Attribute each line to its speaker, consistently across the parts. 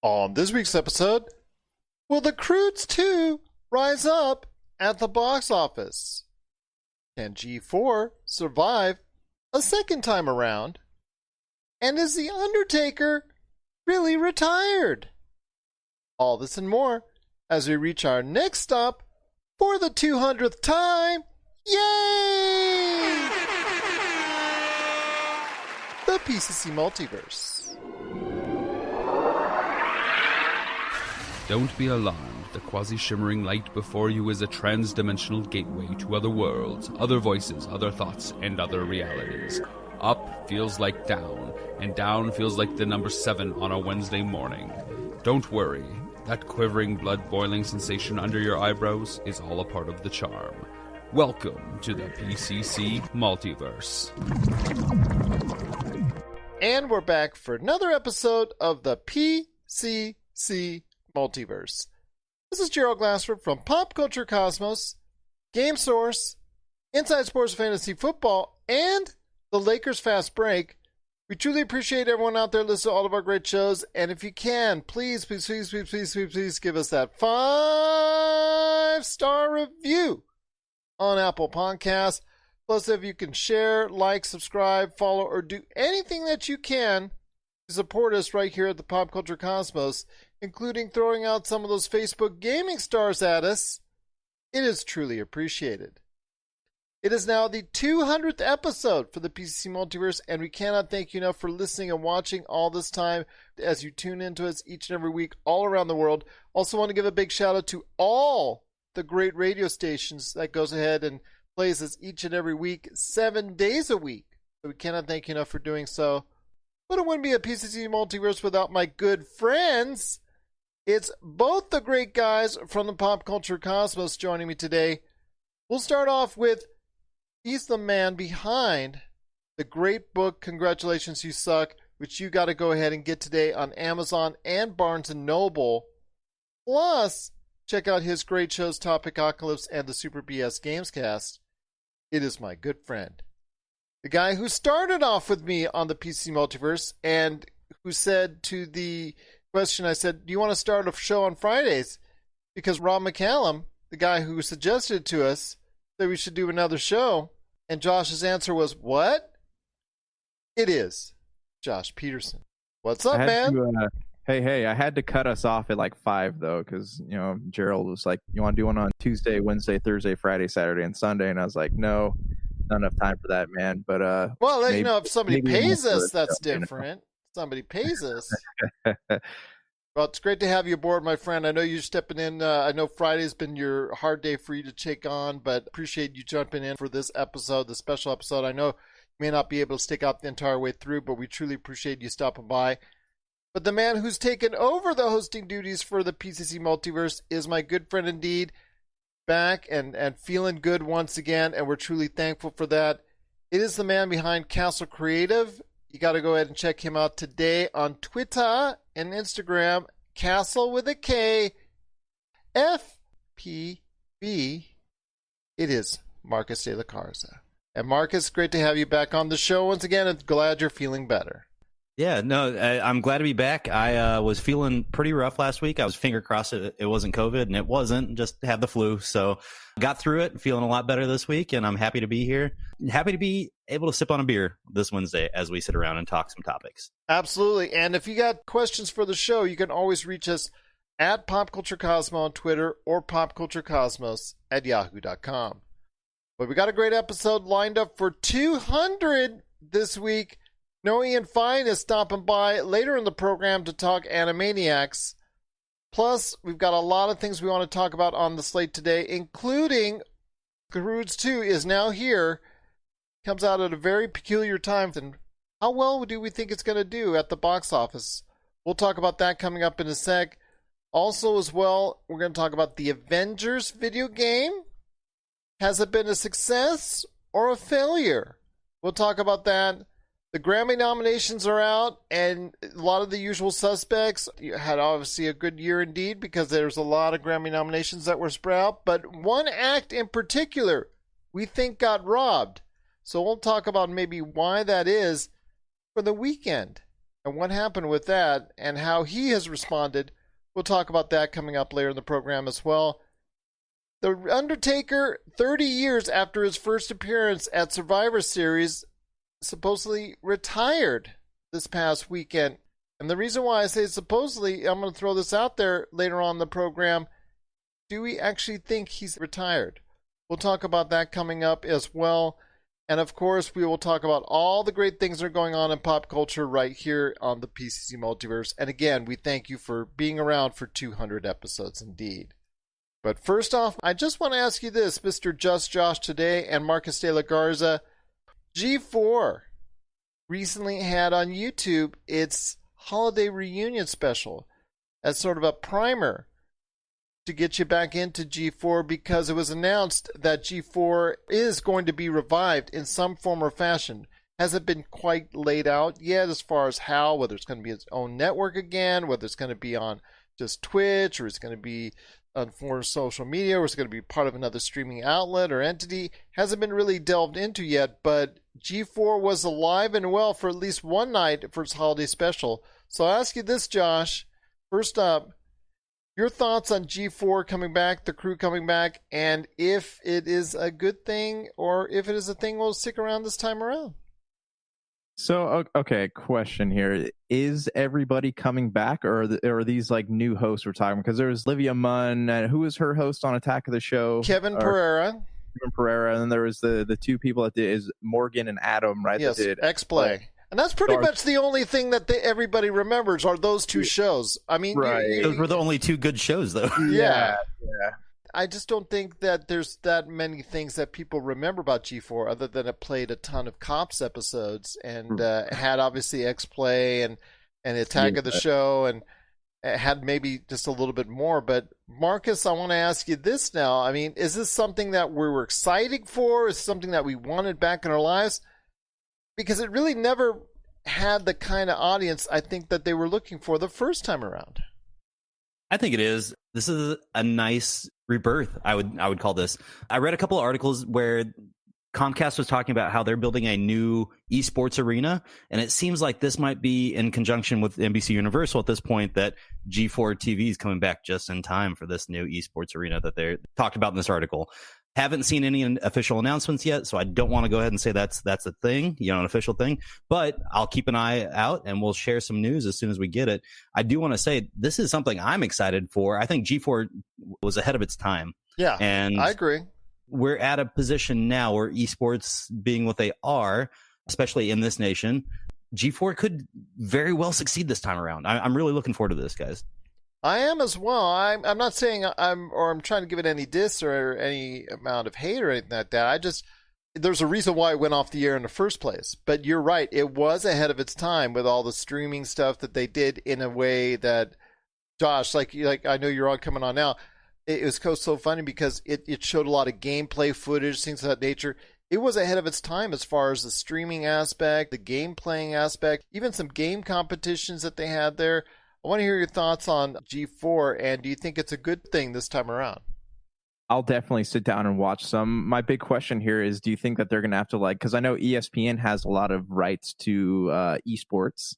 Speaker 1: On this week's episode, will the Croods 2 rise up at the box office? Can G4 survive a second time around? And is the Undertaker really retired? All this and more as we reach our next stop for the 200th time. Yay! The PCC Multiverse.
Speaker 2: Don't be alarmed. The quasi-shimmering light before you is a trans-dimensional gateway to other worlds, other voices, other thoughts, and other realities. Up feels like down, and down feels like the number 7 on a Wednesday morning. Don't worry. That quivering, blood-boiling sensation under your eyebrows is all a part of the charm. Welcome to the PCC Multiverse.
Speaker 1: And we're back for another episode of the PCC Multiverse. This is Gerald Glassford from Pop Culture Cosmos, Game Source, Inside Sports Fantasy Football, and the Lakers Fast Break. We truly appreciate everyone out there listening to all of our great shows, and if you can, please give us that 5-star review on Apple Podcasts. Plus, if you can share, like, subscribe, follow, or do anything that you can to support us right here at the Pop Culture Cosmos, including throwing out some of those Facebook gaming stars at us, it is truly appreciated. It is now the 200th episode for the PCC Multiverse, and we cannot thank you enough for listening and watching all this time as you tune into us each and every week all around the world. Also want to give a big shout out to all the great radio stations that goes ahead and plays us each and every week, 7 days a week. So we cannot thank you enough for doing so. But it wouldn't be a PCC Multiverse without my good friends. It's both the great guys from the Pop Culture Cosmos joining me today. We'll start off with, he's the man behind the great book, Congratulations You Suck, which you got to go ahead and get today on Amazon and Barnes & Noble. Plus, check out his great shows, Topicocalypse and the Super BS Gamescast. It is my good friend, the guy who started off with me on the PC Multiverse and who said to the question, I said, do you want to start a show on Fridays? Because Rob McCallum, the guy who suggested it to us, said we should do another show. And Josh's answer was, what? It is Josh Pederson. What's up, man?
Speaker 3: Hey, I had to cut us off at like 5 though, because Gerald was like, you want to do one on Tuesday, Wednesday, Thursday, Friday, Saturday, and Sunday, and I was like, no, not enough time for that, man. But
Speaker 1: well, maybe, if somebody pays us, that's different. Somebody pays us. Well, it's great to have you aboard, my friend. I know you're stepping in. I know Friday's been your hard day for you to take on, but appreciate you jumping in for this episode, the special episode. I know you may not be able to stick out the entire way through, but we truly appreciate you stopping by. But the man who's taken over the hosting duties for the PCC Multiverse is my good friend indeed, back and feeling good once again, and we're truly thankful for that. It is the man behind Castle Creative. You got to go ahead and check him out today on Twitter and Instagram, Castle with a K, FPB. It is Marcus de la Garza. And Marcus, great to have you back on the show once again, and glad you're feeling better.
Speaker 4: Yeah, no, I'm glad to be back. I was feeling pretty rough last week. I was finger crossed it wasn't COVID, and it wasn't. Just had the flu. So got through it, feeling a lot better this week, and I'm happy to be here. Happy to be able to sip on a beer this Wednesday as we sit around and talk some topics.
Speaker 1: Absolutely. And if you got questions for the show, you can always reach us at Pop Culture Cosmo on Twitter or popculturecosmos@yahoo.com. But we got a great episode lined up for 200 this week. Noah Ian Fein is stopping by later in the program to talk Animaniacs. Plus, we've got a lot of things we want to talk about on the slate today, including Croods 2 is now here. Comes out at a very peculiar time. And how well do we think it's going to do at the box office? We'll talk about that coming up in a sec. Also, as well, we're going to talk about the Avengers video game. Has it been a success or a failure? We'll talk about that. The Grammy nominations are out, and a lot of the usual suspects had obviously a good year indeed because there's a lot of Grammy nominations that were spread out. But one act in particular we think got robbed. So we'll talk about maybe why that is for the Weeknd. and what happened with that and how he has responded. We'll talk about that coming up later in the program as well. The Undertaker, 30 years after his first appearance at Survivor Series, supposedly retired this past weekend. And the reason why I say supposedly, I'm going to throw this out there later on in the program. Do we actually think he's retired? We'll talk about that coming up as well. And of course, we will talk about all the great things that are going on in pop culture right here on the PCC Multiverse. And again, we thank you for being around for 200 episodes indeed. But first off, I just want to ask you this, Mr. Just Josh today and Marcus de la Garza. G4 recently had on YouTube its holiday reunion special as sort of a primer to get you back into G4, because it was announced that G4 is going to be revived in some form or fashion. Hasn't been quite laid out yet as far as how, whether it's going to be its own network again, whether it's going to be on just Twitch, or it's going to be on for social media, or it's going to be part of another streaming outlet or entity. Hasn't been really delved into yet, but G4 was alive and well for at least one night for its holiday special. So I'll ask you this, Josh. First up, your thoughts on G4 coming back, the crew coming back, and if it is a good thing or if it is a thing we'll stick around this time around.
Speaker 3: So, okay, question here. Is everybody coming back, or are these like new hosts we're talking? Because there was Olivia Munn, and who was her host on Attack of the Show?
Speaker 1: Kevin Pereira.
Speaker 3: And then there was the two people that did, is Morgan and Adam, right?
Speaker 1: Yes,
Speaker 3: that did
Speaker 1: X-Play. And that's pretty much the only thing that everybody remembers are those two shows. I mean,
Speaker 3: right.
Speaker 4: Those were the only two good shows, though.
Speaker 1: Yeah. I just don't think that there's that many things that people remember about G4 other than it played a ton of Cops episodes and had obviously X-Play and Attack of the Show and had maybe just a little bit more. But Marcus, I want to ask you this now. I mean, is this something that we were excited for? Is it something that we wanted back in our lives? Because it really never had the kind of audience I think that they were looking for the first time around.
Speaker 4: I think it is. This is a nice rebirth, I would call this. I read a couple of articles where Comcast was talking about how they're building a new esports arena, and it seems like this might be in conjunction with NBC Universal at this point, that G4 TV is coming back just in time for this new esports arena that they talked about in this article. Haven't seen any official announcements yet, so I don't want to go ahead and say that's a thing, an official thing. But I'll keep an eye out, and we'll share some news as soon as we get it. I do want to say this is something I'm excited for. I think G4 was ahead of its time.
Speaker 1: Yeah,
Speaker 4: and
Speaker 1: I agree.
Speaker 4: We're at a position now where esports being what they are, especially in this nation, G4 could very well succeed this time around. I'm really looking forward to this, guys.
Speaker 1: I am as well. I'm not saying I'm trying to give it any diss or any amount of hate or anything like that. There's a reason why it went off the air in the first place. But you're right. It was ahead of its time with all the streaming stuff that they did in a way that, Josh, like I know you're all coming on now. It was so funny because it showed a lot of gameplay footage, things of that nature. It was ahead of its time as far as the streaming aspect, the game playing aspect, even some game competitions that they had there. I want to hear your thoughts on G4, and do you think it's a good thing this time around?
Speaker 3: I'll definitely sit down and watch some. My big question here is, do you think that they're going to have to because I know ESPN has a lot of rights to esports,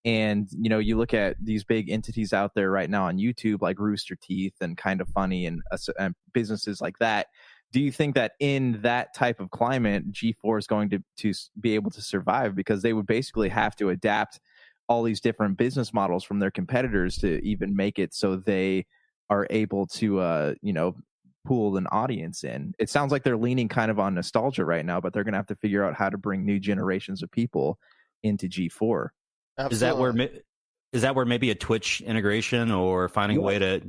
Speaker 3: and you look at these big entities out there right now on YouTube like Rooster Teeth and Kind of Funny and businesses like that. Do you think that in that type of climate, G4 is going to be able to survive? Because they would basically have to adapt all these different business models from their competitors to even make it so they are able to, pull an audience in. It sounds like they're leaning kind of on nostalgia right now, but they're going to have to figure out how to bring new generations of people into G4.
Speaker 1: Absolutely.
Speaker 4: Is that where maybe a Twitch integration or finding a way to,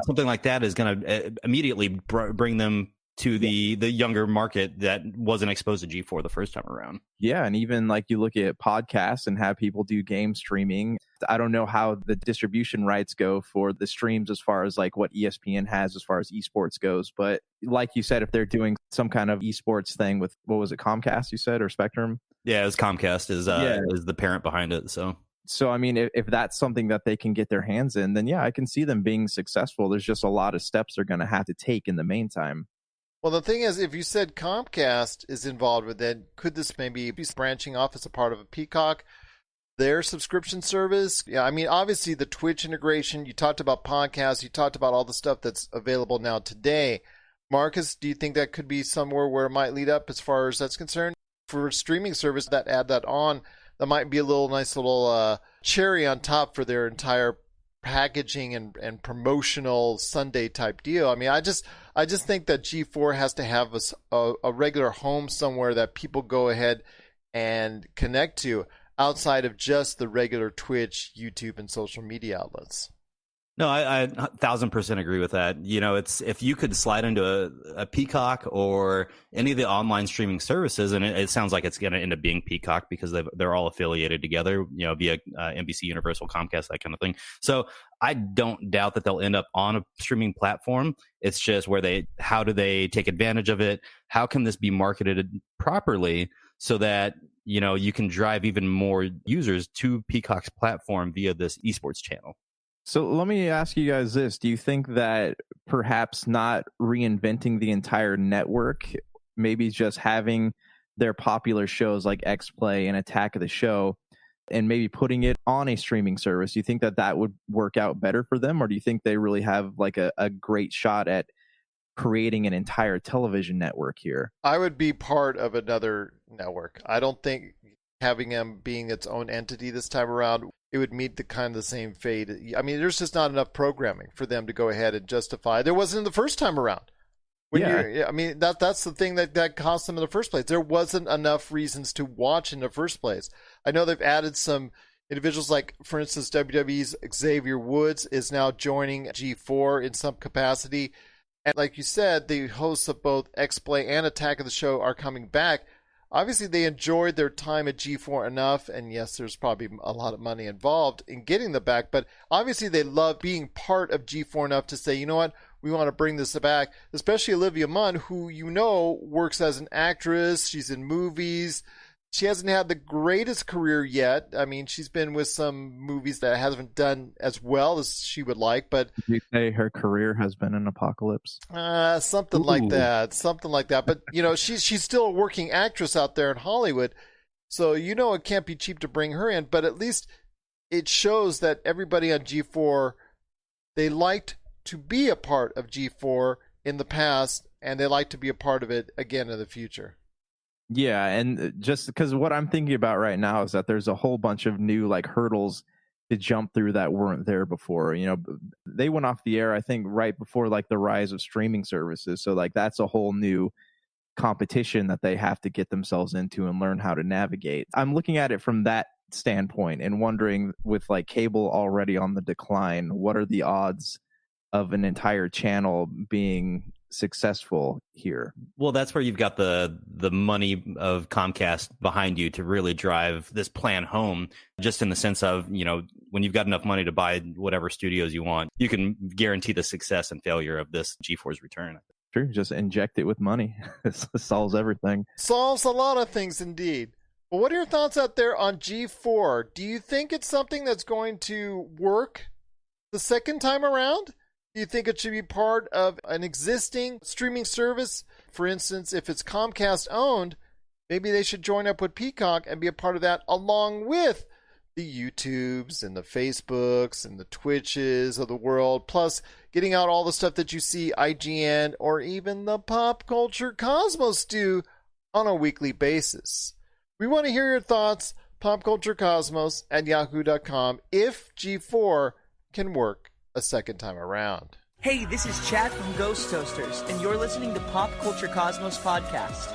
Speaker 4: something like that is going to immediately bring them to the younger market that wasn't exposed to G4 the first time around.
Speaker 3: Yeah, and even like you look at podcasts and have people do game streaming. I don't know how the distribution rights go for the streams as far as like what ESPN has as far as esports goes. But like you said, if they're doing some kind of esports thing with, what was it, Comcast you said, or Spectrum?
Speaker 4: Yeah, it was Comcast is the parent behind it. So
Speaker 3: I mean, if that's something that they can get their hands in, then yeah, I can see them being successful. There's just a lot of steps they're going to have to take in the meantime.
Speaker 1: Well, the thing is, if you said Comcast is involved with it, could this maybe be branching off as a part of a Peacock? their subscription service. Yeah, I mean, obviously the Twitch integration, you talked about podcasts, you talked about all the stuff that's available now today. Marcus, do you think that could be somewhere where it might lead up as far as that's concerned? For a streaming service that add that on, that might be a nice little cherry on top for their entire packaging and promotional Sunday type deal. I mean, I just think that G4 has to have a regular home somewhere that people go ahead and connect to outside of just the regular Twitch, YouTube, and social media outlets.
Speaker 4: No, I 1,000% agree with that. You know, it's if you could slide into a Peacock or any of the online streaming services, and it sounds like it's going to end up being Peacock because they're all affiliated together, you know, via NBC Universal, Comcast, that kind of thing. So I don't doubt that they'll end up on a streaming platform. It's just how do they take advantage of it? How can this be marketed properly so that, you know, you can drive even more users to Peacock's platform via this esports channel?
Speaker 3: So let me ask you guys this. Do you think that perhaps not reinventing the entire network, maybe just having their popular shows like X-Play and Attack of the Show and maybe putting it on a streaming service, do you think that would work out better for them? Or do you think they really have like a great shot at creating an entire television network here?
Speaker 1: I would be part of another network. I don't think having them being its own entity this time around, it would meet the same fate. I mean, there's just not enough programming for them to go ahead and justify. There wasn't the first time around. I mean, that's the thing that cost them in the first place. There wasn't enough reasons to watch in the first place. I know they've added some individuals like, for instance, WWE's Xavier Woods is now joining G4 in some capacity. And like you said, the hosts of both X-Play and Attack of the Show are coming back. Obviously, they enjoyed their time at G4 enough, and yes, there's probably a lot of money involved in getting them back, but obviously they love being part of G4 enough to say, you know what, we want to bring this back, especially Olivia Munn, who you know works as an actress, she's in movies. She hasn't had the greatest career yet. I mean, she's been with some movies that haven't done as well as she would like, but...
Speaker 3: Did you say her career has been an apocalypse?
Speaker 1: Something like that. But, you know, she's still a working actress out there in Hollywood, so you know it can't be cheap to bring her in, but at least it shows that everybody on G4, they liked to be a part of G4 in the past, and they like to be a part of it again in the future.
Speaker 3: Yeah, and just because what I'm thinking about right now is that there's a whole bunch of new like hurdles to jump through that weren't there before. You know, they went off the air, I think, right before like the rise of streaming services. So like that's a whole new competition that they have to get themselves into and learn how to navigate. I'm looking at it from that standpoint and wondering, with like cable already on the decline, what are the odds of an entire channel being successful here?
Speaker 4: Well, that's where you've got the money of Comcast behind you to really drive this plan home, just in the sense of, you know, when you've got enough money to buy whatever studios you want, you can guarantee the success and failure of this G4's return.
Speaker 3: True, just inject it with money. It solves everything.
Speaker 1: Solves a lot of things indeed. Well, what are your thoughts out there on G4? Do you think it's something that's going to work the second time around? Do you think it should be part of an existing streaming service? For instance, if it's Comcast owned, maybe they should join up with Peacock and be a part of that, along with the YouTubes and the Facebooks and the Twitches of the world, plus getting out all the stuff that you see IGN or even the Pop Culture Cosmos do on a weekly basis. We want to hear your thoughts, popculturecosmos@yahoo.com, if G4 can work a second time around.
Speaker 5: Hey, this is Chad from Ghost Toasters, and you're listening to Pop Culture Cosmos Podcast.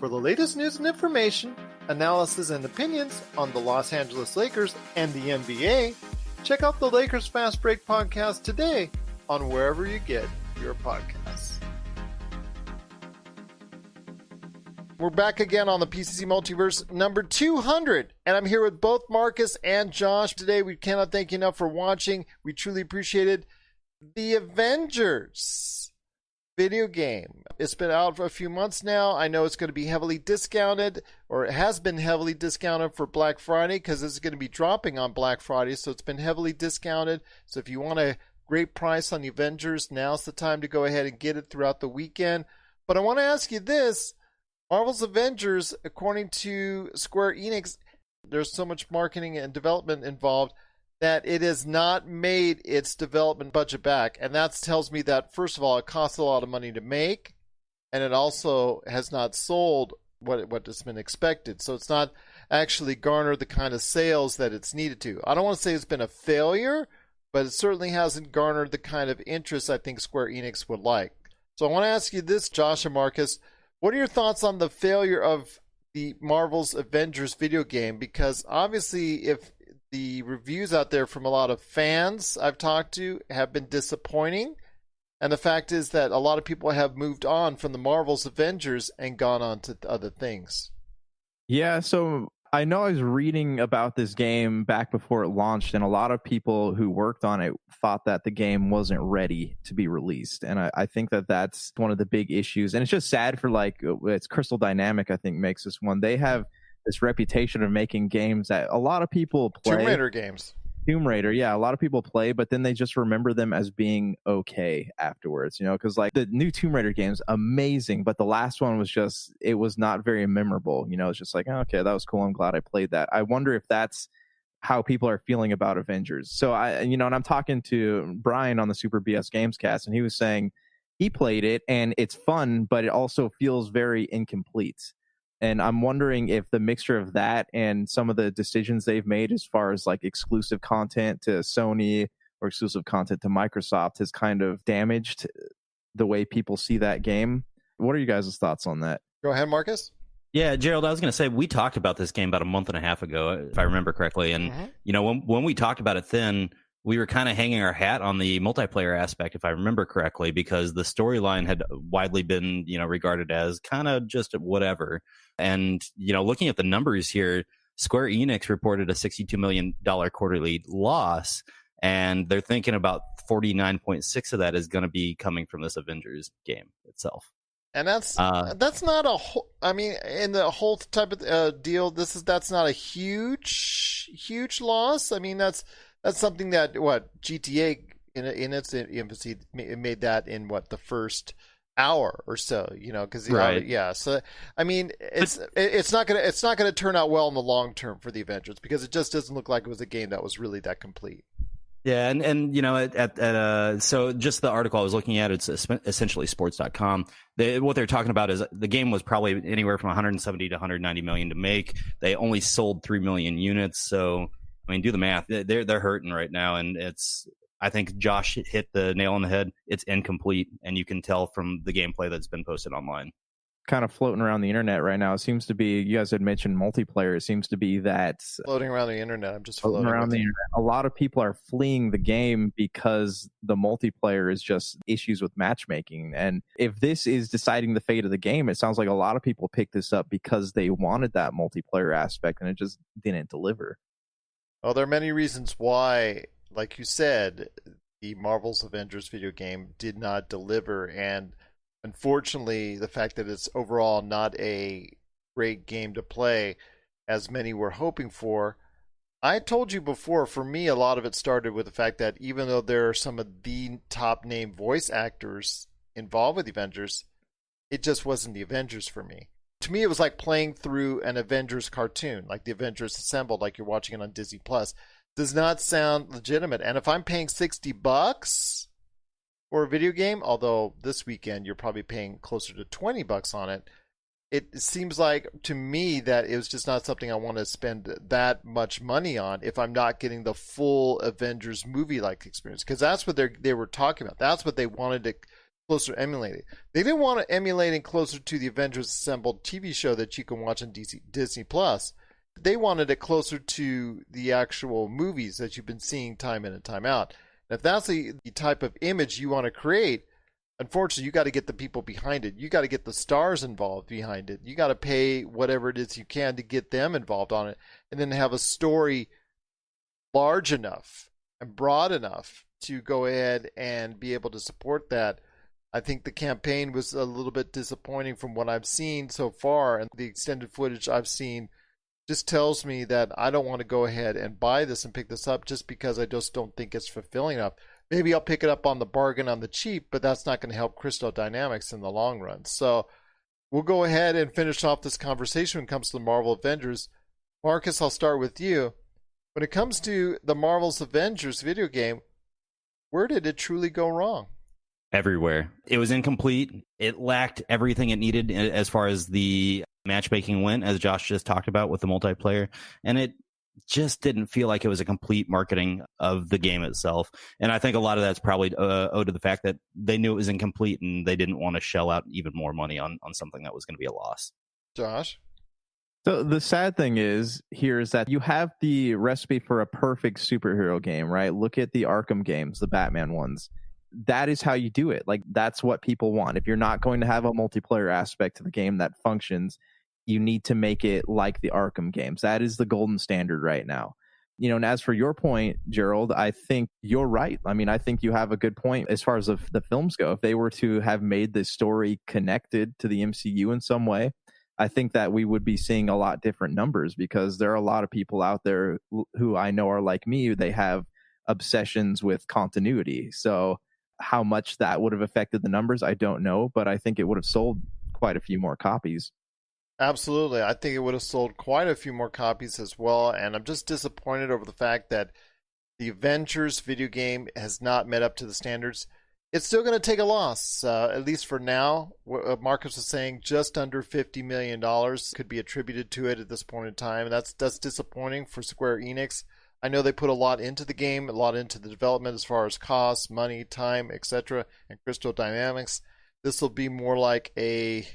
Speaker 1: For the latest news and information, analysis and opinions on the Los Angeles Lakers and the NBA, check out the Lakers Fast Break podcast today on wherever you get your podcasts. We're back again on the PCC Multiverse number 200, and I'm here with both Marcus and Josh today. We cannot thank you enough for watching. We truly appreciate it. The Avengers video game. It's been out for a few months now. I know it's going to be heavily discounted, or it has been heavily discounted for Black Friday, because it's going to be dropping on Black Friday, so it's been heavily discounted. So if you want a great price on the Avengers, now's the time to go ahead and get it throughout the weekend. But I want to ask you this. Marvel's Avengers, according to Square Enix, there's so much marketing and development involved that it has not made its development budget back. And that tells me that, first of all, it costs a lot of money to make, and it also has not sold what has been expected. So it's not actually garnered the kind of sales that it's needed to. I don't want to say it's been a failure, but it certainly hasn't garnered the kind of interest I think Square Enix would like. So I want to ask you this, Josh and Marcus. What are your thoughts on the failure of the Marvel's Avengers video game? Because obviously, if the reviews out there from a lot of fans I've talked to have been disappointing, and the fact is that a lot of people have moved on from the Marvel's Avengers and gone on to other things.
Speaker 3: Yeah, so I know I was reading about this game back before it launched, and a lot of people who worked on it thought that the game wasn't ready to be released. And I think that that's one of the big issues. And it's just sad for, like, it's Crystal Dynamic, I think, makes this one. They have this reputation of making games that a lot of people play.
Speaker 1: Tomb Raider games.
Speaker 3: Tomb Raider, yeah, a lot of people play, but then they just remember them as being okay afterwards, you know, because like the new Tomb Raider game's amazing, but the last one was just, it was not very memorable, you know. It's just like, oh, okay, that was cool, I'm glad I played that. I wonder if that's how people are feeling about Avengers. So and I'm talking to Brian on the Super BS Games Cast, and he was saying he played it and it's fun, but it also feels very incomplete. And I'm wondering if the mixture of that and some of the decisions they've made as far as like exclusive content to Sony or exclusive content to Microsoft has kind of damaged the way people see that game. What are you guys' thoughts on that?
Speaker 1: Go ahead, Marcus.
Speaker 4: Yeah, Gerald, I was going to say, we talked about this game about a month and a half ago, if I remember correctly. And, when we talked about it then, we were kind of hanging our hat on the multiplayer aspect, if I remember correctly, because the storyline had widely been, regarded as kind of just whatever. And, looking at the numbers here, Square Enix reported a $62 million quarterly loss, and they're thinking about 49.6 of that is going to be coming from this Avengers game itself.
Speaker 1: And that's not a whole, I mean, in the whole type of deal, that's not a huge loss. I mean, that's something that GTA in its infancy made that in the first hour or so, because
Speaker 4: right.
Speaker 1: Yeah. So I mean, it's not gonna turn out well in the long term for the Avengers, because it just doesn't look like it was a game that was really that complete.
Speaker 4: Yeah, and so just the article I was looking at, it's essentially sports.com. What they're talking about is the game was probably anywhere from 170 to 190 million to make. They only sold 3 million units, so I mean, do the math. They're hurting right now, and I think Josh hit the nail on the head. It's incomplete, and you can tell from the gameplay that's been posted online.
Speaker 3: Kind of floating around the internet right now. It seems to be, you guys had mentioned multiplayer. It seems to be that
Speaker 1: floating around the internet. I'm just
Speaker 3: floating around the internet. A lot of people are fleeing the game because the multiplayer is just issues with matchmaking. And if this is deciding the fate of the game, it sounds like a lot of people picked this up because they wanted that multiplayer aspect, and it just didn't deliver.
Speaker 1: Well, there are many reasons why, like you said, the Marvel's Avengers video game did not deliver, and unfortunately, the fact that it's overall not a great game to play, as many were hoping for. I told you before, for me, a lot of it started with the fact that even though there are some of the top name voice actors involved with the Avengers, it just wasn't the Avengers for me. To me, it was like playing through an Avengers cartoon, like the Avengers Assembled, like you're watching it on Disney Plus. Does not sound legitimate. And if I'm paying $60 for a video game, although this weekend you're probably paying closer to $20 on it, it seems like to me that it was just not something I want to spend that much money on if I'm not getting the full Avengers movie-like experience. Because that's what they were talking about. That's what they wanted to closer emulate it. They didn't want to emulate it closer to the Avengers Assembled TV show that you can watch on Disney Plus. They wanted it closer to the actual movies that you've been seeing time in and time out. And if that's the type of image you want to create, unfortunately, you got to get the people behind it. You got to get the stars involved behind it. You got to pay whatever it is you can to get them involved on it, and then have a story large enough and broad enough to go ahead and be able to support that. I think the campaign was a little bit disappointing from what I've seen so far, and the extended footage I've seen just tells me that I don't want to go ahead and buy this and pick this up just because I just don't think it's fulfilling enough. Maybe I'll pick it up on the bargain on the cheap, but that's not going to help Crystal Dynamics in the long run. So we'll go ahead and finish off this conversation when it comes to the Marvel Avengers. Marcus, I'll start with you. When it comes to the Marvel's Avengers video game, where did it truly go wrong?
Speaker 4: Everywhere. It was incomplete. It lacked everything it needed as far as the matchmaking went, as Josh just talked about with the multiplayer. And it just didn't feel like it was a complete marketing of the game itself. And I think a lot of that's probably owed to the fact that they knew it was incomplete and they didn't want to shell out even more money on something that was going to be a loss.
Speaker 1: Josh?
Speaker 3: So the sad thing is that you have the recipe for a perfect superhero game, right? Look at the Arkham games, the Batman ones. That is how you do it. Like, that's what people want. If you're not going to have a multiplayer aspect to the game that functions, you need to make it like the Arkham games. That is the golden standard right now. And as for your point, Gerald, I think you're right. I mean, I think you have a good point as far as the films go. If they were to have made this story connected to the MCU in some way, I think that we would be seeing a lot different numbers, because there are a lot of people out there who I know are like me. They have obsessions with continuity. So how much that would have affected the numbers, I don't know, but I think it would have sold quite a few more copies.
Speaker 1: Absolutely. I think it would have sold quite a few more copies as well. And I'm just disappointed over the fact that the Avengers video game has not met up to the standards. It's still going to take a loss, at least for now. Marcus was saying just under $50 million could be attributed to it at this point in time. That's disappointing for Square Enix. I know they put a lot into the game, a lot into the development as far as costs, money, time, etc., and Crystal Dynamics. This will be more like a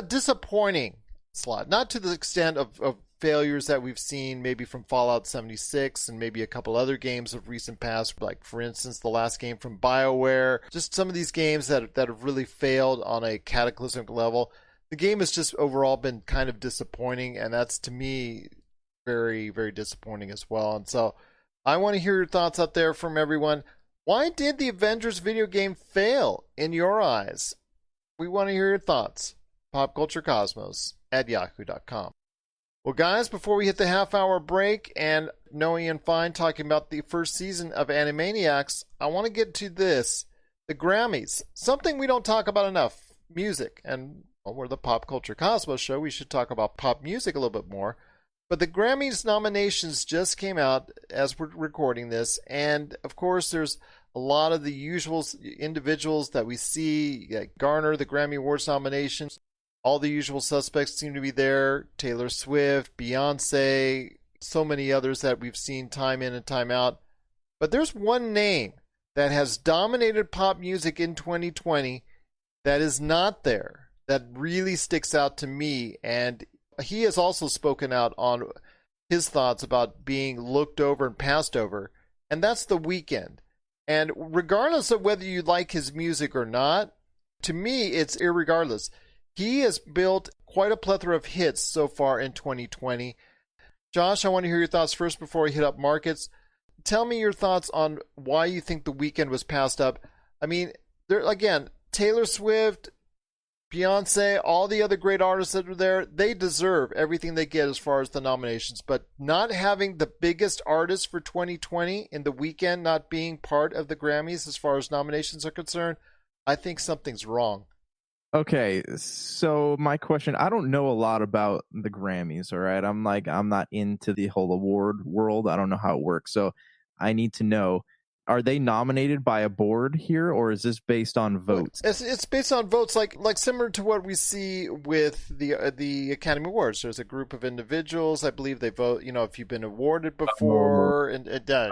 Speaker 1: disappointing slot. Not to the extent of failures that we've seen maybe from Fallout 76 and maybe a couple other games of recent past, like for instance the last game from BioWare. Just some of these games that have really failed on a cataclysmic level. The game has just overall been kind of disappointing, and that's to me very, very disappointing as well. And so I want to hear your thoughts out there from everyone. Why did the Avengers video game fail in your eyes? We want to hear your thoughts. popculturecosmos@yahoo.com. Well, guys, before we hit the half-hour break and Noah Ian Fein talking about the first season of Animaniacs, I want to get to this. The Grammys. Something we don't talk about enough. Music. And we're the Pop Culture Cosmos show. We should talk about pop music a little bit more. But the Grammys nominations just came out as we're recording this. And, of course, there's a lot of the usual individuals that we see garner the Grammy Awards nominations. All the usual suspects seem to be there. Taylor Swift, Beyonce, so many others that we've seen time in and time out. But there's one name that has dominated pop music in 2020 that is not there, that really sticks out to me. And he has also spoken out on his thoughts about being looked over and passed over, and that's The Weeknd. And regardless of whether you like his music or not, to me, it's irregardless. He has built quite a plethora of hits so far in 2020. Josh, I want to hear your thoughts first before we hit up markets. Tell me your thoughts on why you think The Weeknd was passed up. I mean, there again, Taylor Swift, Beyonce, all the other great artists that are there, they deserve everything they get as far as the nominations. But not having the biggest artist for 2020 in The Weeknd not being part of the Grammys as far as nominations are concerned, I think something's wrong.
Speaker 3: Okay, so my question, I don't know a lot about the Grammys, all right? I'm not into the whole award world. I don't know how it works. So I need to know, are they nominated by a board here, or is this based on votes?
Speaker 1: It's based on votes, like similar to what we see with the Academy Awards. There's a group of individuals, I believe they vote, if you've been awarded before, and done.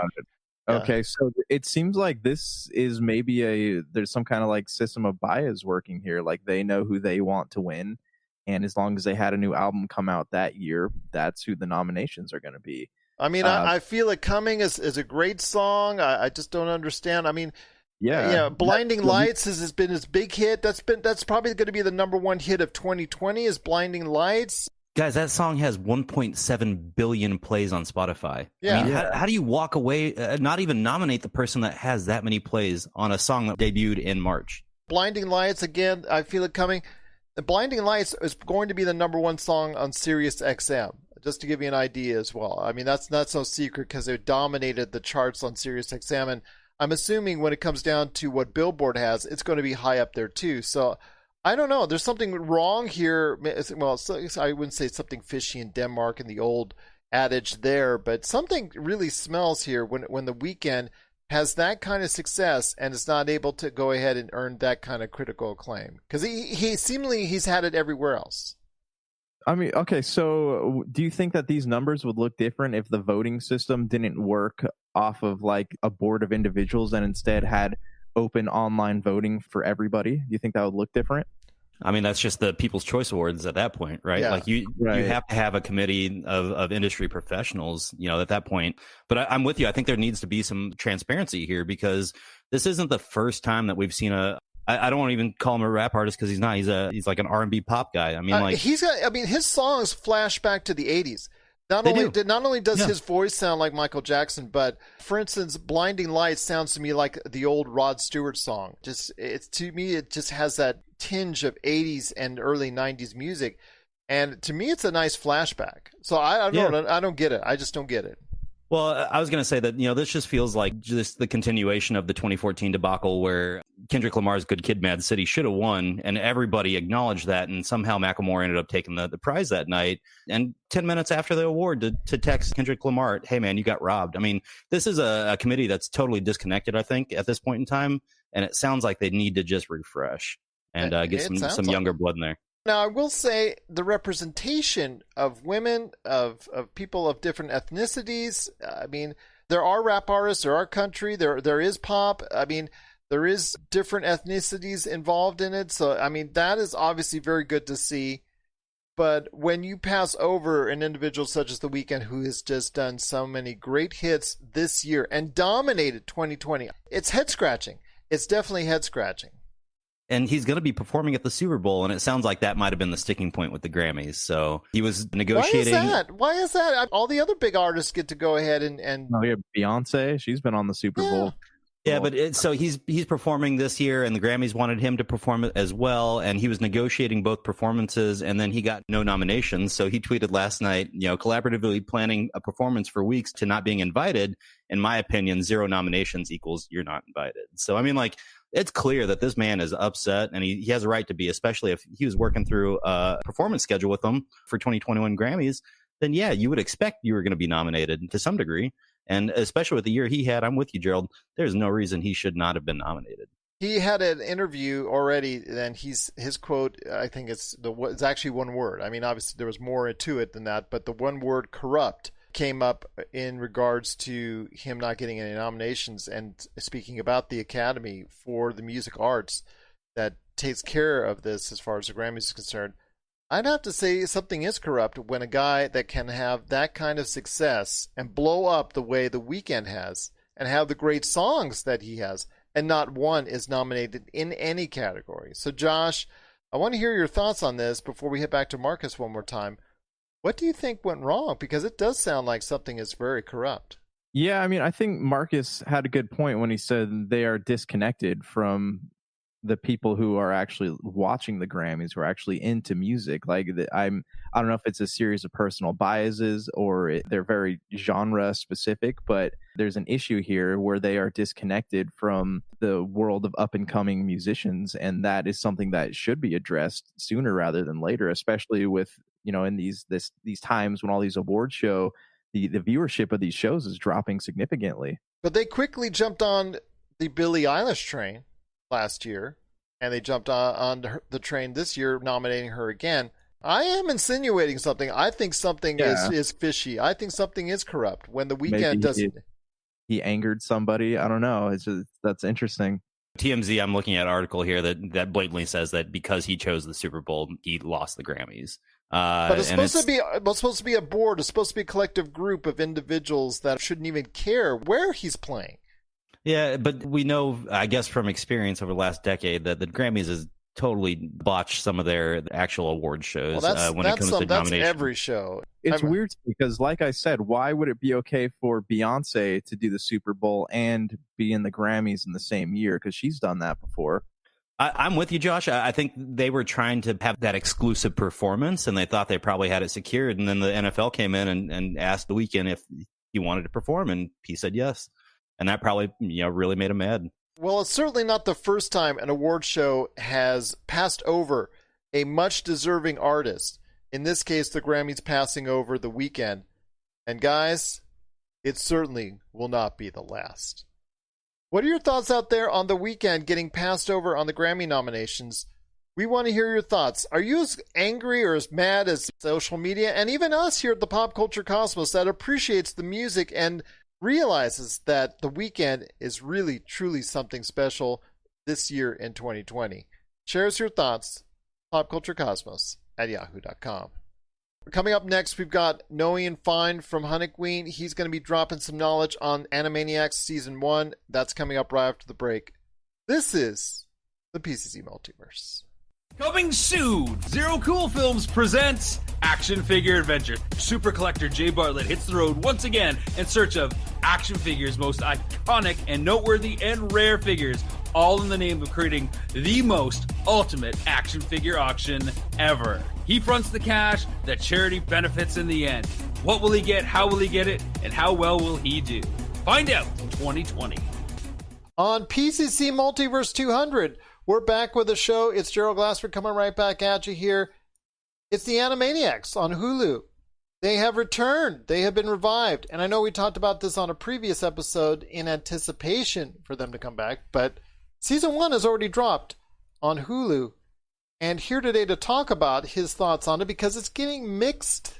Speaker 3: Yeah. Okay, so it seems like this is maybe there's some kind of like system of bias working here. Like they know who they want to win, and as long as they had a new album come out that year, that's who the nominations are going to be.
Speaker 1: I mean, I Feel It Coming is a great song. I just don't understand. I mean, Blinding Lights has been his big hit. That's probably going to be the number one hit of 2020 is Blinding Lights.
Speaker 4: Guys, that song has 1.7 billion plays on Spotify.
Speaker 1: Yeah.
Speaker 4: I mean, how do you walk away, not even nominate the person that has that many plays on a song that debuted in March?
Speaker 1: Blinding Lights, again, I Feel It Coming. The Blinding Lights is going to be the number one song on Sirius XM, just to give you an idea as well. I mean, that's no secret because it dominated the charts on Sirius XM. And I'm assuming when it comes down to what Billboard has, it's going to be high up there too. So I don't know. There's something wrong here. Well, I wouldn't say something fishy in Denmark and the old adage there, but something really smells here when the Weeknd has that kind of success and is not able to go ahead and earn that kind of critical acclaim, because he seemingly he's had it everywhere else.
Speaker 3: I mean, okay, so do you think that these numbers would look different if the voting system didn't work off of like a board of individuals and instead had open online voting for everybody? Do you think that would look different?
Speaker 4: I mean, that's just the People's Choice Awards at that point, right?
Speaker 1: Yeah.
Speaker 4: Like you have to have a committee of industry professionals, at that point. But I'm with you. I think there needs to be some transparency here, because this isn't the first time that we've seen I don't want to even call him a rap artist, because he's not. He's like an R&B pop guy. I mean,
Speaker 1: his songs flash back to the 80s. Not only does his voice sound like Michael Jackson, but for instance, "Blinding Lights" sounds to me like the old Rod Stewart song. To me, it just has that tinge of 80s and early 90s music, and to me, it's a nice flashback. So I don't get it. I just don't get it.
Speaker 4: Well, I was going to say that, this just feels like just the continuation of the 2014 debacle, where Kendrick Lamar's Good Kid, Mad City should have won, and everybody acknowledged that, and somehow Macklemore ended up taking the prize that night. And 10 minutes after the award, to text Kendrick Lamar, "Hey, man, you got robbed." I mean, this is a committee that's totally disconnected, I think, at this point in time, and it sounds like they need to just refresh and get some younger blood in there.
Speaker 1: Now, I will say the representation of women, of people of different ethnicities. I mean, there are rap artists, there are country, there is pop. I mean, there is different ethnicities involved in it. So, I mean, that is obviously very good to see. But when you pass over an individual such as The Weeknd, who has just done so many great hits this year and dominated 2020, it's head scratching. It's definitely head scratching.
Speaker 4: And he's going to be performing at the Super Bowl, and it sounds like that might have been the sticking point with the Grammys. So he was negotiating.
Speaker 1: Why is that? All the other big artists get to go ahead and...
Speaker 3: Oh, yeah, Beyonce, she's been on the Super Bowl.
Speaker 4: Yeah, but so he's performing this year, and the Grammys wanted him to perform as well, and he was negotiating both performances, and then he got no nominations. So he tweeted last night, collaboratively planning a performance for weeks to not being invited. In my opinion, 0 nominations equals you're not invited. So, I mean, like, it's clear that this man is upset, and he has a right to be, especially if he was working through a performance schedule with them for 2021 Grammys. Then, yeah, you would expect you were going to be nominated to some degree. And especially with the year he had, I'm with you, Gerald, there's no reason he should not have been nominated.
Speaker 1: He had an interview already, and his quote, I think it's actually one word. I mean, obviously there was more to it than that, but the one word "corrupt" came up in regards to him not getting any nominations, and speaking about the Academy for the Music Arts that takes care of this as far as the Grammys is concerned. I'd have to say something is corrupt when a guy that can have that kind of success and blow up the way The Weeknd has and have the great songs that he has, and not one is nominated in any category. So, Josh, I want to hear your thoughts on this before we hit back to Marcus one more time. What do you think went wrong? Because it does sound like something is very corrupt.
Speaker 3: Yeah, I mean, I think Marcus had a good point when he said they are disconnected from the people who are actually watching the Grammys, who are actually into music. Like, I don't know if it's a series of personal biases or they're very genre specific, but there's an issue here where they are disconnected from the world of up and coming musicians. And that is something that should be addressed sooner rather than later, especially with, in these times when all these awards show, the viewership of these shows is dropping significantly.
Speaker 1: But they quickly jumped on the Billie Eilish train last year, and they jumped on the train this year, nominating her again. I am insinuating something. I think something is fishy. I think something is corrupt when The Weeknd doesn't.
Speaker 3: He angered somebody. I don't know. That's interesting.
Speaker 4: TMZ, I'm looking at an article here that blatantly says that because he chose the Super Bowl, he lost the Grammys.
Speaker 1: But it's supposed to be a board. It's supposed to be a collective group of individuals that shouldn't even care where he's playing.
Speaker 4: Yeah, but we know, I guess, from experience over the last decade that the Grammys has totally botched some of their actual award shows when it comes to nominations.
Speaker 1: That's every show.
Speaker 3: It's weird because, like I said, why would it be okay for Beyonce to do the Super Bowl and be in the Grammys in the same year? Because she's done that before.
Speaker 4: I'm with you, Josh. I think they were trying to have that exclusive performance, and they thought they probably had it secured. And then the NFL came in and asked The Weeknd if he wanted to perform, and he said yes. And that probably, really made him mad.
Speaker 1: Well, it's certainly not the first time an award show has passed over a much deserving artist. In this case, the Grammys passing over The Weeknd. And guys, it certainly will not be the last. What are your thoughts out there on The Weeknd getting passed over on the Grammy nominations? We want to hear your thoughts. Are you as angry or as mad as social media and even us here at the Pop Culture Cosmos that appreciates the music and realizes that The Weeknd is really, truly something special this year in 2020? Share us your thoughts. popculturecosmos@yahoo.com. Coming up next, we've got Noah Ian Fein from Hunnicween. He's going to be dropping some knowledge on Animaniacs Season 1. That's coming up right after the break. This is the PCC Multiverse.
Speaker 2: Coming soon, Zero Cool Films presents Action Figure Adventure. Super collector Jay Bartlett hits the road once again in search of action figures' most iconic and noteworthy and rare figures, all in the name of creating the most ultimate action figure auction ever. He fronts the cash that charity benefits in the end. What will he get, how will he get it, and how well will he do? Find out in 2020.
Speaker 1: On PCC Multiverse 200, we're back with the show. It's Gerald Glassford coming right back at you here. It's the Animaniacs on Hulu. They have returned. They have been revived. And I know we talked about this on a previous episode in anticipation for them to come back, but Season 1 has already dropped on Hulu. And here today to talk about his thoughts on it, because it's getting mixed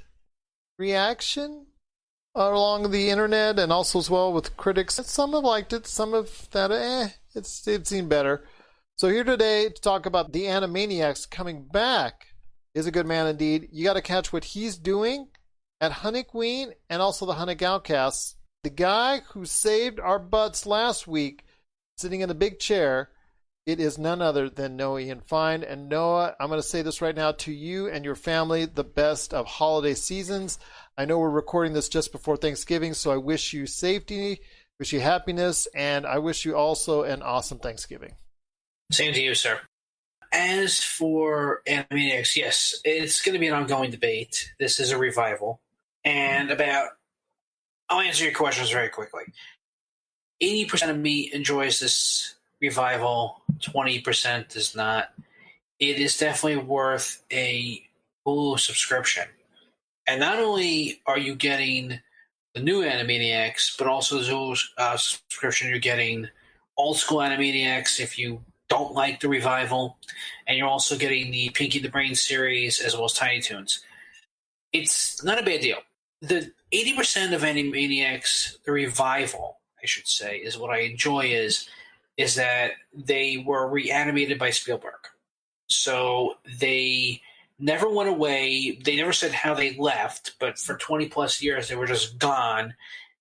Speaker 1: reaction along the internet and also as well with critics. Some have liked it, some have that, it's seen better. So here today to talk about the Animaniacs coming back is a good man indeed. You got to catch what he's doing at Hunnicween and also the Hunnic Outcasts. The guy who saved our butts last week, sitting in a big chair, it is none other than Noah Ian Fein. And Noah, I'm going to say this right now to you and your family, the best of holiday seasons. I know we're recording this just before Thanksgiving, so I wish you safety, wish you happiness, and I wish you also an awesome Thanksgiving.
Speaker 6: Same to you, sir. As for Animaniacs, yes, it's going to be an ongoing debate. This is a revival. And I'll answer your questions very quickly. 80% of me enjoys this revival, 20% does not. It is definitely worth a Hulu subscription. And not only are you getting the new Animaniacs, but also the Hulu subscription, you're getting old school Animaniacs if you don't like the revival, and you're also getting the Pinky the Brain series as well as Tiny Toons. It's not a bad deal. The 80% of Animaniacs, the revival, I should say, is what I enjoy is that they were reanimated by Spielberg. So they never went away. They never said how they left, but for 20 plus years they were just gone.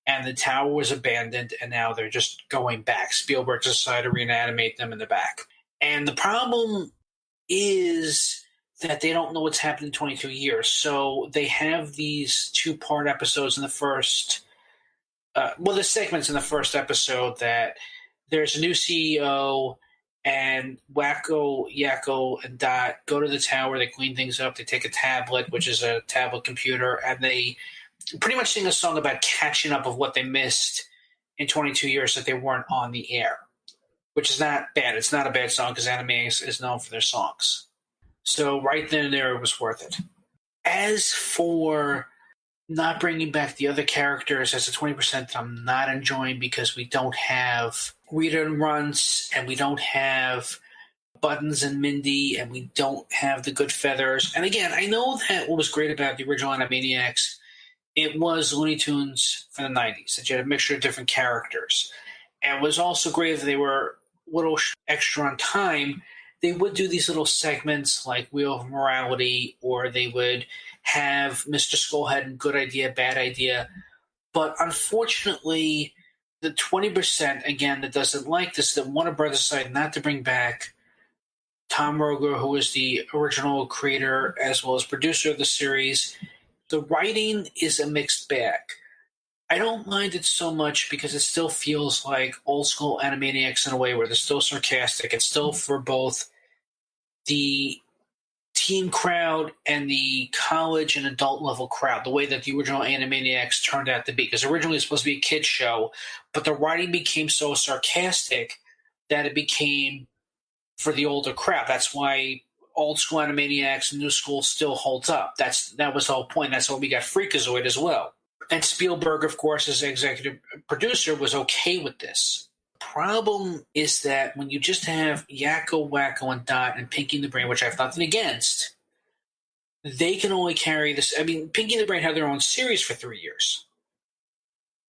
Speaker 6: And the tower was abandoned, and now they're just going back. Spielberg decided to reanimate them in the back. And the problem is that they don't know what's happened in 22 years. So they have these two-part episodes in the first the segments in the first episode that there's a new CEO, and Wacko, Yakko, and Dot go to the tower. They clean things up. They take a tablet, which is a tablet computer, and they pretty much sing a song about catching up of what they missed in 22 years that they weren't on the air, which is not bad. It's not a bad song because Animaniacs is known for their songs. So right then and there, it was worth it. As for not bringing back the other characters, as a 20% that I'm not enjoying because we don't have Rita and Runts, and we don't have Buttons and Mindy, and we don't have the Good Feathers. And again, I know that what was great about the original Animaniacs, it was Looney Tunes from the 90s, that you had a mixture of different characters. And it was also great that they were a little extra on time. They would do these little segments like Wheel of Morality, or they would have Mr. Skullhead and Good Idea, Bad Idea. But unfortunately, the 20%, again, that doesn't like this, that Warner Brothers decided not to bring back Tom Roger, who was the original creator as well as producer of the series. The writing is a mixed bag. I don't mind it so much because it still feels like old school Animaniacs in a way where they're still sarcastic. It's still for both the teen crowd and the college and adult level crowd, the way that the original Animaniacs turned out to be. Because originally it was supposed to be a kid's show, but the writing became so sarcastic that it became for the older crowd. That's why old school Animaniacs and new school still holds up. That was the whole point. That's why we got Freakazoid as well. And Spielberg, of course, as executive producer, was okay with this. Problem is that when you just have Yakko, Wacko, and Dot and Pinky and the Brain, which I have nothing against, they can only carry this. I mean, Pinky and the Brain had their own series for 3 years.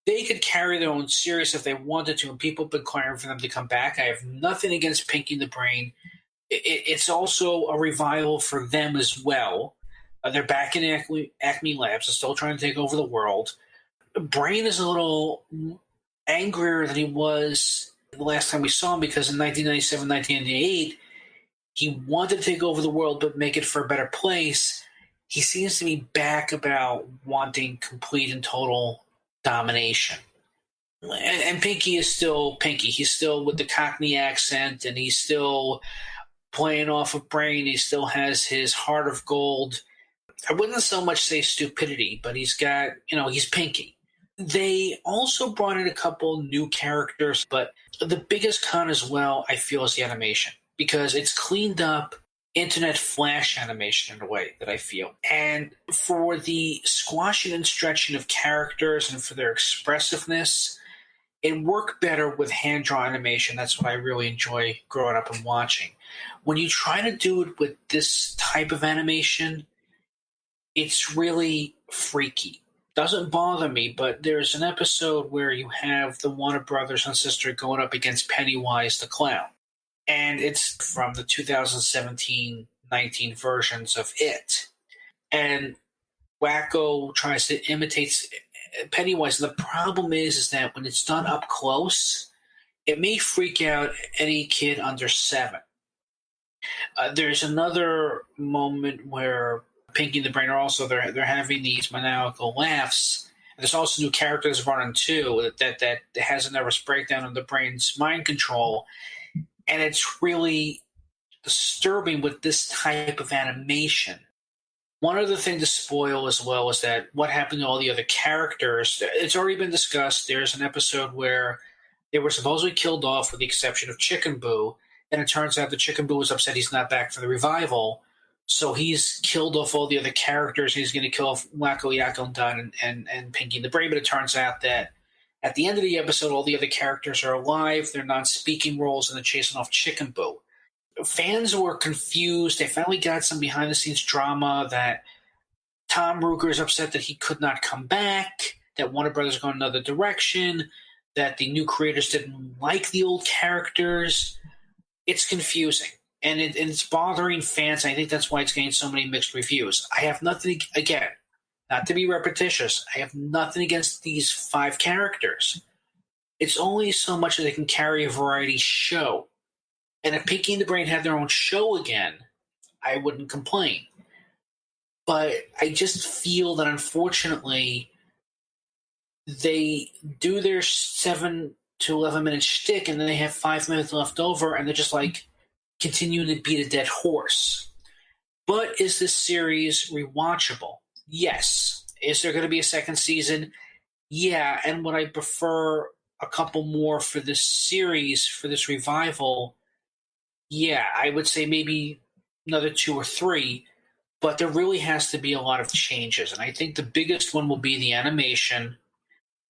Speaker 6: They could carry their own series if they wanted to, and people have been clamoring for them to come back. I have nothing against Pinky and the Brain. It's also a revival for them as well. They're back in Acme Labs. They're still trying to take over the world. Brain is a little angrier than he was the last time we saw him, because in 1997, 1998, he wanted to take over the world but make it for a better place. He seems to be back about wanting complete and total domination. And Pinky is still Pinky. He's still with the Cockney accent, and he's still playing off of Brain. He still has his heart of gold. I wouldn't so much say stupidity, but he's got, he's Pinky. They also brought in a couple new characters, but the biggest con as well, I feel, is the animation, because it's cleaned up internet flash animation in a way that I feel. And for the squashing and stretching of characters and for their expressiveness, it worked better with hand-drawn animation. That's what I really enjoy growing up and watching. When you try to do it with this type of animation, it's really freaky. Doesn't bother me, but there's an episode where you have the Warner brothers and sister going up against Pennywise the Clown. And it's from the 2017-19 versions of It. And Wacko tries to imitate Pennywise. And the problem is that when it's done up close, it may freak out any kid under 7. There's another moment where Pinky and the Brain are also they're having these maniacal laughs. And there's also new characters running too that has a nervous breakdown of the Brain's mind control, and it's really disturbing with this type of animation. One other thing to spoil as well is that what happened to all the other characters. It's already been discussed. There's an episode where they were supposedly killed off with the exception of Chicken Boo, and it turns out that Chicken Boo was upset he's not back for the revival. So he's killed off all the other characters. He's going to kill off Wacko, Yakko, and Dot, and Pinky and the Brain. But it turns out that at the end of the episode, all the other characters are alive. They're non-speaking roles, and they're chasing off Chicken Boo. Fans were confused. They finally got some behind-the-scenes drama that Tom Ruger is upset that he could not come back, that Warner Brothers going another direction, that the new creators didn't like the old characters. It's confusing. And it's bothering fans. I think that's why it's getting so many mixed reviews. I have nothing, again, not to be repetitious, I have nothing against these 5 characters. It's only so much that they can carry a variety show. And if Pinky and the Brain had their own show again, I wouldn't complain. But I just feel that, unfortunately, they do their 7 to 11 minute shtick, and then they have 5 minutes left over, and they're just like, continuing to beat a dead horse. But is this series rewatchable? Yes. Is there going to be a second season? Yeah. And would I prefer a couple more for this series, for this revival? Yeah, I would say maybe another 2 or 3. But there really has to be a lot of changes. And I think the biggest one will be the animation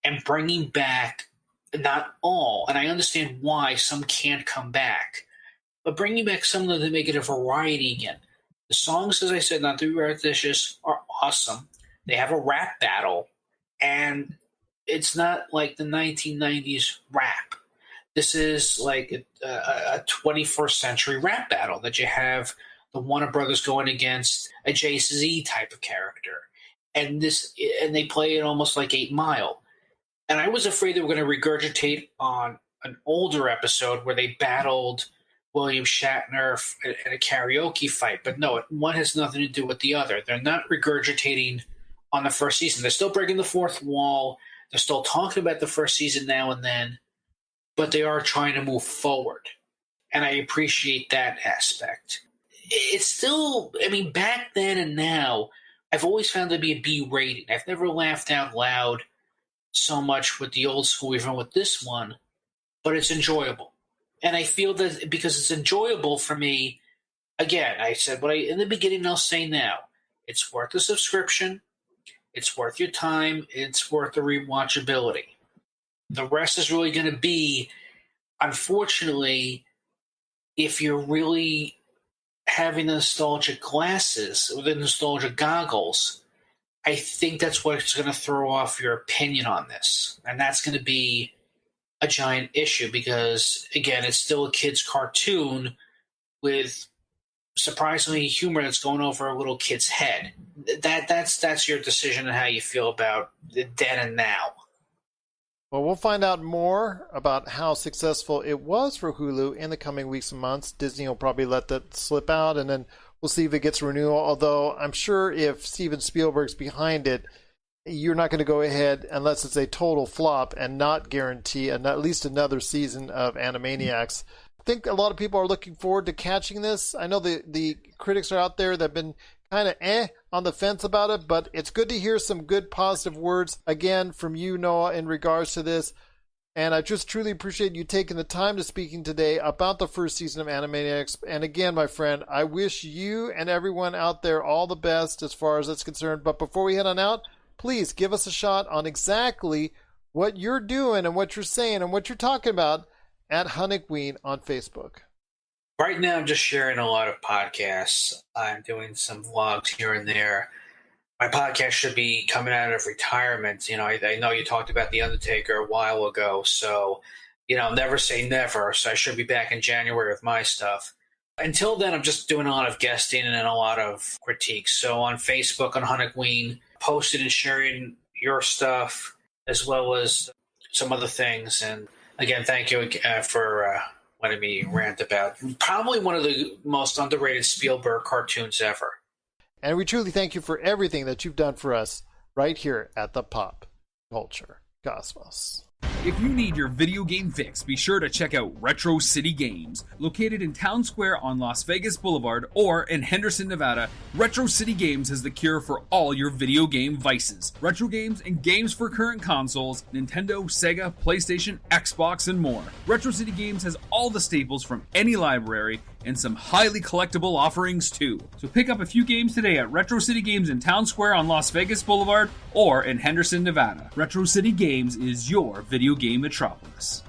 Speaker 6: and bringing back, not all, and I understand why some can't come back, but bringing back some of them to make it a variety again. The songs, as I said, not to be repetitious, are awesome. They have a rap battle, and it's not like the 1990s rap. This is like a 21st century rap battle that you have the Warner Brothers going against a Jay-Z type of character. And they play it almost like 8 Mile. And I was afraid they were going to regurgitate on an older episode where they battled William Shatner in a karaoke fight. But no, one has nothing to do with the other. They're not regurgitating on the first season. They're still breaking the fourth wall. They're still talking about the first season now and then, but they are trying to move forward. And I appreciate that aspect. it's still, I mean, back then and now, I've always found it to be a B rating. I've never laughed out loud so much with the old school, even with this one, but it's enjoyable. And I feel that because it's enjoyable for me, again, I said what I in the beginning, I'll say now, it's worth the subscription, it's worth your time, it's worth the rewatchability. The rest is really going to be, unfortunately, if you're really having the nostalgic glasses or the nostalgia goggles, I think that's what's going to throw off your opinion on this. And that's going to be a giant issue because, again, it's still a kid's cartoon with surprisingly humor that's going over a little kid's head. That's your decision on how you feel about the then and now.
Speaker 1: Well, we'll find out more about how successful it was for Hulu in the coming weeks and months. Disney will probably let that slip out, and then we'll see if it gets renewal. Although I'm sure if Steven Spielberg's behind it, you're not going to go ahead unless it's a total flop and not guarantee at least another season of Animaniacs. I think a lot of people are looking forward to catching this. I know the critics are out there that have been kind of on the fence about it, but it's good to hear some good positive words again from you, Noah, in regards to this. And I just truly appreciate you taking the time to speaking today about the first season of Animaniacs. And again, my friend, I wish you and everyone out there all the best as far as that's concerned. But before we head on out, please give us a shot on exactly what you're doing and what you're saying and what you're talking about at Hunnicween on Facebook.
Speaker 6: Right now, I'm just sharing a lot of podcasts. I'm doing some vlogs here and there. My podcast should be coming out of retirement. You know, I know you talked about The Undertaker a while ago, so, you know, never say never. So I should be back in January with my stuff. Until then, I'm just doing a lot of guesting and a lot of critiques. So on Facebook, on Hunnicween, posting and sharing your stuff, as well as some other things. And again, thank you for letting me rant about probably one of the most underrated Spielberg cartoons ever.
Speaker 1: And we truly thank you for everything that you've done for us right here at the Pop Culture Cosmos.
Speaker 2: If you need your video game fix, be sure to check out Retro City Games. Located in Town Square on Las Vegas Boulevard or in Henderson, Nevada, Retro City Games has the cure for all your video game vices. Retro games and games for current consoles, Nintendo, Sega, PlayStation, Xbox, and more. Retro City Games has all the staples from any library and some highly collectible offerings too. So pick up a few games today at Retro City Games in Town Square on Las Vegas Boulevard or in Henderson, Nevada. Retro City Games is your video game metropolis.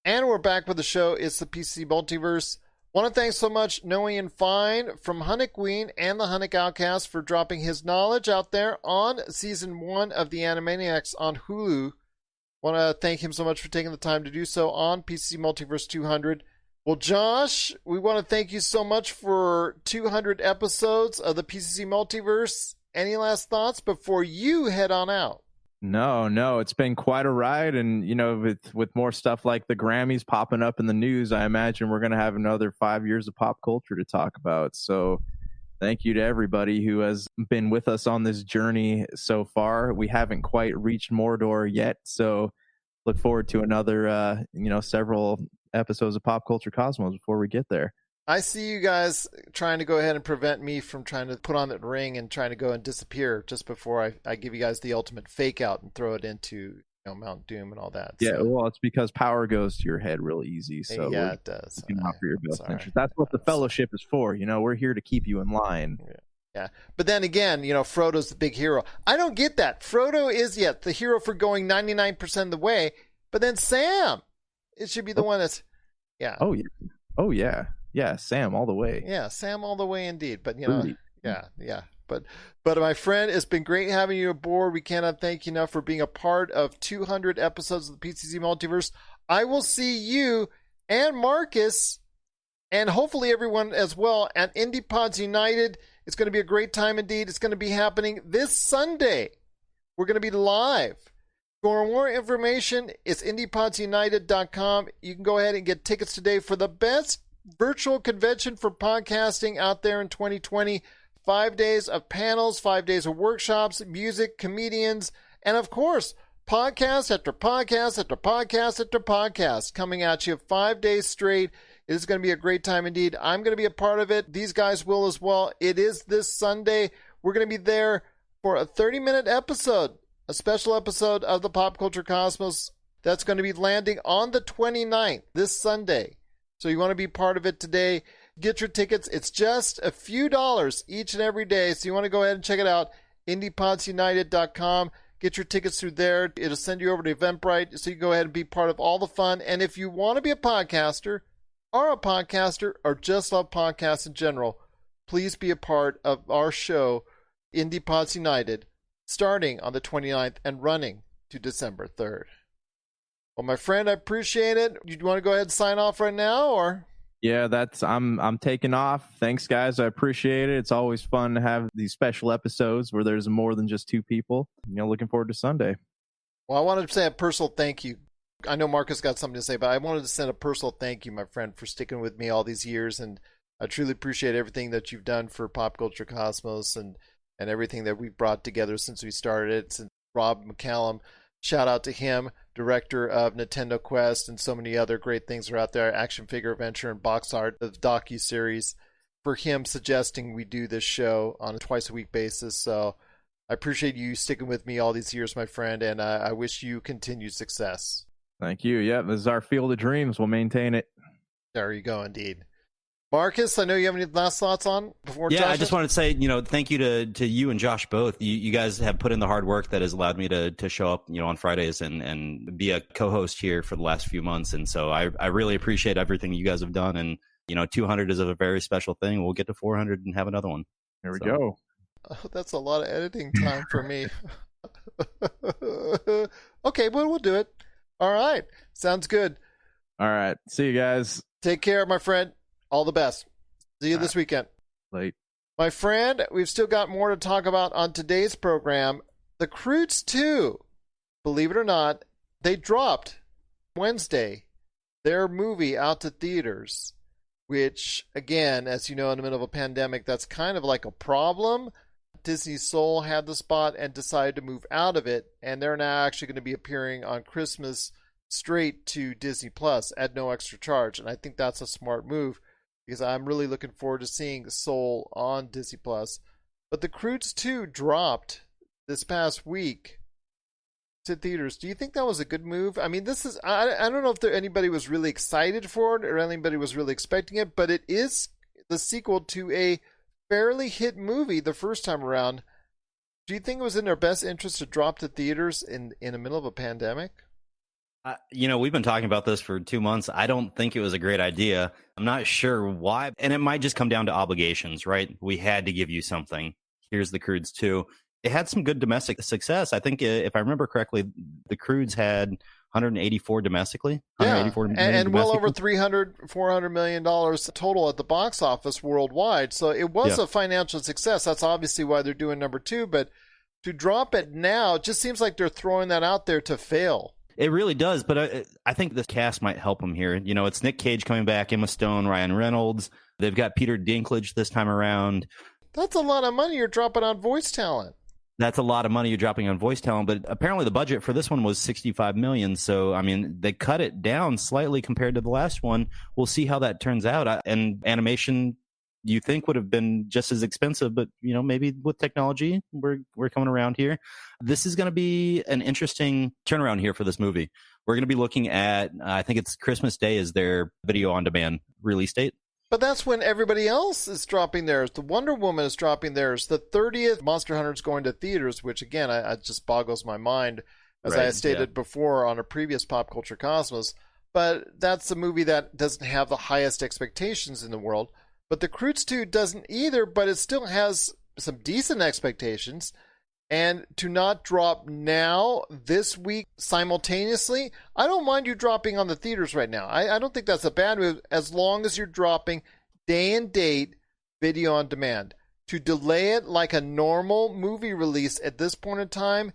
Speaker 1: And we're back with the show. It's the PCC Multiverse. Want to thank so much Noah Ian Fein from Hunnicween and the Hunnic Outcast for dropping his knowledge out there on season 1 of the Animaniacs on Hulu. Want to thank him so much for taking the time to do so on PCC Multiverse 200. Well, Josh, we want to thank you so much for 200 episodes of the PCC Multiverse. Any last thoughts before you head on out?
Speaker 3: No, it's been quite a ride, and you know, with more stuff like the Grammys popping up in the news, I imagine we're going to have another 5 years of pop culture to talk about. So thank you to everybody who has been with us on this journey so far. We haven't quite reached Mordor yet, so look forward to another several episodes of Pop Culture Cosmos before we get there.
Speaker 1: I see you guys trying to go ahead and prevent me from trying to put on that ring and trying to go and disappear just before I give you guys the ultimate fake out and throw it into Mount Doom and all that.
Speaker 3: Yeah, so. Well, it's because power goes to your head real easy. So
Speaker 1: yeah, it does.
Speaker 3: Not for your best interest. That's what the fellowship is for. We're here to keep you in line.
Speaker 1: Yeah. But then again, Frodo's the big hero. I don't get that. Frodo is the hero for going 99% of the way, but then Sam, it should be the one that's, yeah.
Speaker 3: Oh yeah. Yeah, Sam all the way.
Speaker 1: Yeah, Sam all the way indeed. But yeah. But my friend, it's been great having you aboard. We cannot thank you enough for being a part of 200 episodes of the PCC Multiverse. I will see you and Marcus and hopefully everyone as well at Indie Pods United. It's going to be a great time indeed. It's going to be happening this Sunday. We're going to be live. For more information, it's indiepodsunited.com. You can go ahead and get tickets today for the best virtual convention for podcasting out there in 2020. 5 days of panels, 5 days of workshops, music, comedians, and of course, podcast after podcast after podcast after podcast coming at you 5 days straight, It is going to be a great time indeed. I'm going to be a part of it. These guys will as well. It is this Sunday. We're going to be there for a 30-minute episode, a special episode of the Pop Culture Cosmos that's going to be landing on the 29th, this Sunday. So you want to be part of it today. Get your tickets. It's just a few dollars each and every day. So you want to go ahead and check it out. IndiePodsUnited.com. Get your tickets through there. It'll send you over to Eventbrite so you can go ahead and be part of all the fun. And if you want to be a podcaster, are a podcaster, or just love podcasts in general, please be a part of our show, Indie Pods United, starting on the 29th and running to December 3rd. Well, my friend, I appreciate it. You want to go ahead and sign off right now, or?
Speaker 3: Yeah, I'm taking off. Thanks, guys. I appreciate it. It's always fun to have these special episodes where there's more than just two people. Looking forward to Sunday.
Speaker 1: Well, I wanted to say a personal thank you. I know Marcus got something to say, but I wanted to send a personal thank you, my friend, for sticking with me all these years. And I truly appreciate everything that you've done for Pop Culture Cosmos and everything that we've brought together since we started it. Since Rob McCallum, shout out to him, director of Nintendo Quest and so many other great things are out there, Action Figure Adventure and Box Art, the docu-series, for him suggesting we do this show on a twice-a-week basis. So I appreciate you sticking with me all these years, my friend, and I wish you continued success.
Speaker 3: Thank you. Yeah, this is our field of dreams. We'll maintain it.
Speaker 1: There you go, indeed. Marcus, I know you have any last thoughts on before
Speaker 4: Yeah,
Speaker 1: Josh?
Speaker 4: I just wanted to say, thank you to you and Josh both. You guys have put in the hard work that has allowed me to show up, on Fridays and be a co-host here for the last few months. And so I really appreciate everything you guys have done. And, 200 is a very special thing. We'll get to 400 and have another one.
Speaker 3: Here we go.
Speaker 1: Oh, that's a lot of editing time for me. Okay, well, we'll do it. All right. Sounds good.
Speaker 3: All right. See you guys.
Speaker 1: Take care, my friend. All the best. See you this weekend.
Speaker 3: Late.
Speaker 1: My friend, we've still got more to talk about on today's program. The Croods 2, believe it or not, they dropped Wednesday their movie out to theaters, which, again, as you know, in the middle of a pandemic, that's kind of like a problem. Disney Soul had the spot and decided to move out of it, and they're now actually going to be appearing on Christmas straight to Disney Plus at no extra charge, and I think that's a smart move because I'm really looking forward to seeing Soul on Disney Plus. But the Croods 2 dropped this past week to theaters. Do you think that was a good move? I mean, this is, I don't know if anybody was really excited for it or anybody was really expecting it, but it is the sequel to a fairly hit movie the first time around. Do you think it was in their best interest to drop to theaters in the middle of a pandemic?
Speaker 4: We've been talking about this for 2 months. I don't think it was a great idea. I'm not sure why. And it might just come down to obligations, right? We had to give you something. Here's the Croods 2. It had some good domestic success. I think, if I remember correctly, the Croods had 184 domestically.
Speaker 1: Yeah, and well over $400 million total at the box office worldwide. So it was a financial success. That's obviously why they're doing number 2. But to drop it now, it just seems like they're throwing that out there to fail.
Speaker 4: It really does, but I think this cast might help them here. It's Nick Cage coming back, Emma Stone, Ryan Reynolds. They've got Peter Dinklage this time around.
Speaker 1: That's a lot of money you're dropping on voice talent.
Speaker 4: That's a lot of money you're dropping on voice talent, but apparently the budget for this one was $65 million. So, I mean, they cut it down slightly compared to the last one. We'll see how that turns out. And animation, you think would have been just as expensive, but maybe with technology, we're coming around here. This is going to be an interesting turnaround here for this movie. We're going to be looking at, I think it's Christmas Day is their video on demand release date.
Speaker 1: But that's when everybody else is dropping theirs. The Wonder Woman is dropping theirs. The 30th Monster Hunter is going to theaters, which again, I just boggles my mind, as I stated before on a previous Pop Culture Cosmos. But that's a movie that doesn't have the highest expectations in the world. But the Croods 2 doesn't either, but it still has some decent expectations. And to not drop now, this week, simultaneously, I don't mind you dropping on the theaters right now. I don't think that's a bad move, as long as you're dropping day and date video on demand. To delay it like a normal movie release at this point in time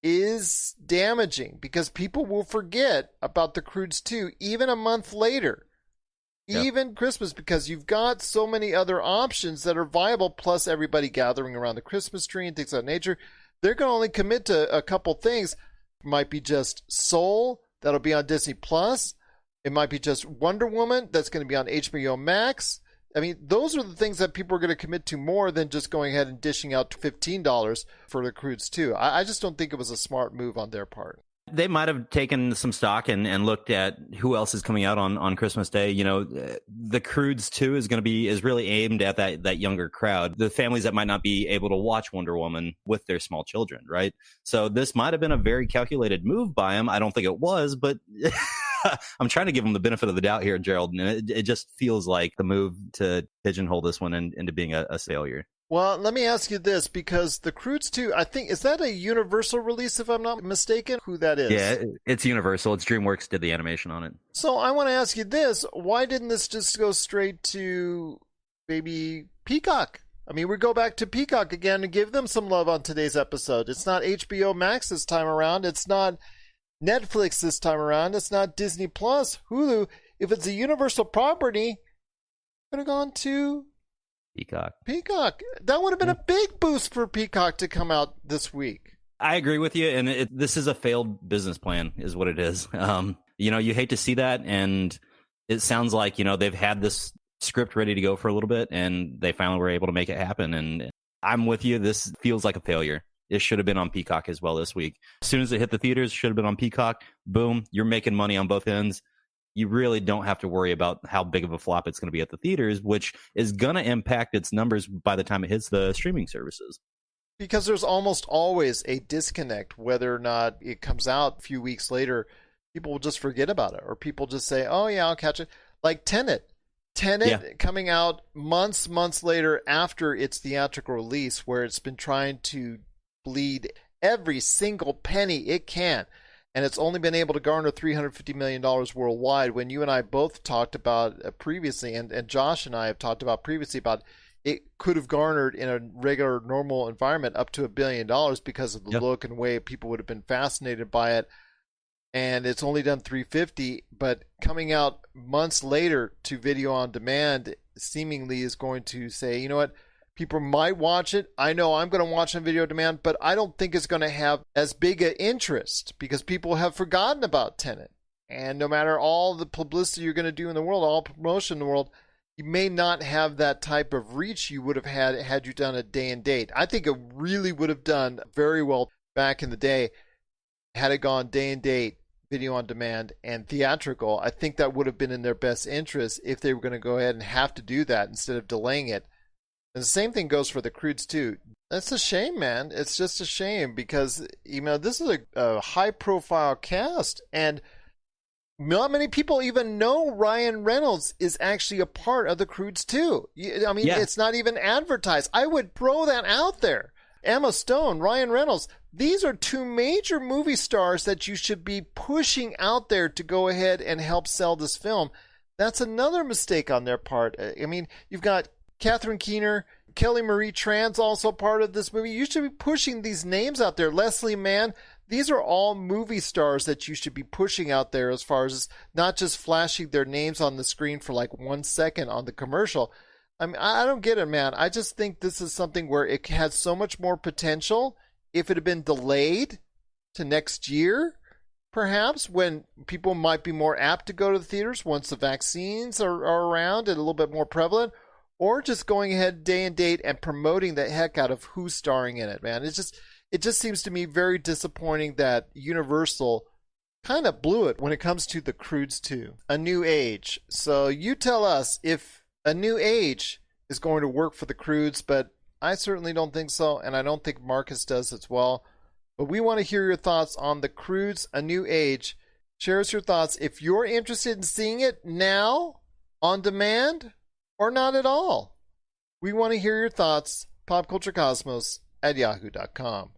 Speaker 1: is damaging, because people will forget about the Croods 2 even a month later. Even Christmas, because you've got so many other options that are viable, plus everybody gathering around the Christmas tree and things of that nature. They're going to only commit to a couple things. Might be just Soul, that'll be on Disney Plus, It might be just Wonder Woman that's going to be on HBO Max. I mean, those are the things that people are going to commit to more than just going ahead and dishing out $15 for the Croods 2. I just don't think it was a smart move on their part.
Speaker 4: They might have taken some stock and looked at who else is coming out on Christmas Day. You know, the Croods 2 is really aimed at that younger crowd, the families that might not be able to watch Wonder Woman with their small children, right? So this might have been a very calculated move by him. I don't think it was, but I'm trying to give him the benefit of the doubt here, Gerald. And it just feels like the move to pigeonhole this one into being a failure.
Speaker 1: Well, let me ask you this, because the Croods 2, I think, is that a Universal release, if I'm not mistaken? Who that is?
Speaker 4: Yeah, it's Universal. It's DreamWorks did the animation on it.
Speaker 1: So I want to ask you this. Why didn't this just go straight to maybe Peacock? I mean, we go back to Peacock again and give them some love on today's episode. It's not HBO Max this time around. It's not Netflix this time around. It's not Disney Plus, Hulu. If it's a Universal property, it would have gone to Peacock. That would have been a big boost for Peacock to come out this week.
Speaker 4: I agree with you, and this is a failed business plan, is what it is. You hate to see that, and it sounds like they've had this script ready to go for a little bit, and they finally were able to make it happen. And I'm with you. This feels like a failure. It should have been on Peacock as well this week. As soon as it hit the theaters, should have been on Peacock. Boom, you're making money on both ends. You really don't have to worry about how big of a flop it's going to be at the theaters, which is going to impact its numbers by the time it hits the streaming services.
Speaker 1: Because there's almost always a disconnect, whether or not it comes out a few weeks later. People will just forget about it, or people just say, oh yeah, I'll catch it. Like Tenet coming out months later after its theatrical release, where it's been trying to bleed every single penny it can. And it's only been able to garner $350 million worldwide, when you and I both talked about previously, and Josh and I have talked about previously, about it could have garnered in a regular, normal environment up to $1 billion because of the look and way people would have been fascinated by it. And it's only done 350, but coming out months later to video on demand seemingly is going to say, you know what? People might watch it. I know I'm going to watch on video demand, but I don't think it's going to have as big an interest because people have forgotten about Tenet. And no matter all the publicity you're going to do in the world, all promotion in the world, you may not have that type of reach you would have had you done a day and date. I think it really would have done very well back in the day had it gone day and date, video on demand, and theatrical. I think that would have been in their best interest if they were going to go ahead and have to do that instead of delaying it. And the same thing goes for the Croods too. That's a shame, man. It's just a shame because, this is a high-profile cast, and not many people even know Ryan Reynolds is actually a part of the Croods too. It's not even advertised. I would throw that out there. Emma Stone, Ryan Reynolds, these are two major movie stars that you should be pushing out there to go ahead and help sell this film. That's another mistake on their part. You've got Catherine Keener, Kelly Marie Tran's also part of this movie. You should be pushing these names out there. Leslie Mann, these are all movie stars that you should be pushing out there, as far as not just flashing their names on the screen for like 1 second on the commercial. I don't get it, man. I just think this is something where it has so much more potential if it had been delayed to next year, perhaps, when people might be more apt to go to the theaters once the vaccines are around and a little bit more prevalent. Or just going ahead day and date and promoting the heck out of who's starring in it, man. It just seems to me very disappointing that Universal kind of blew it when it comes to the Croods 2. A New Age. So you tell us if A New Age is going to work for the Croods, but I certainly don't think so, and I don't think Marcus does as well. But we want to hear your thoughts on the Croods, A New Age. Share us your thoughts if you're interested in seeing it now on demand, or not at all. We want to hear your thoughts. popculturecosmos@yahoo.com.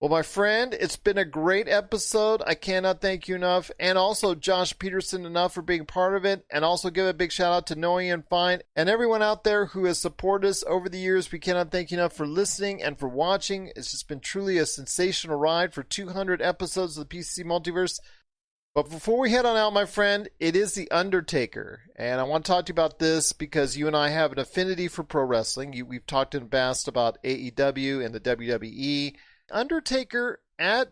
Speaker 1: Well, my friend, it's been a great episode. I cannot thank you enough. And also Josh Pederson enough for being part of it. And also give a big shout out to Noah Ian Fein and everyone out there who has supported us over the years. We cannot thank you enough for listening and for watching. It's just been truly a sensational ride for 200 episodes of the PCC Multiverse. But before we head on out, my friend, it is the Undertaker. And I want to talk to you about this because you and I have an affinity for pro wrestling. We've talked in the past about AEW and the WWE. Undertaker at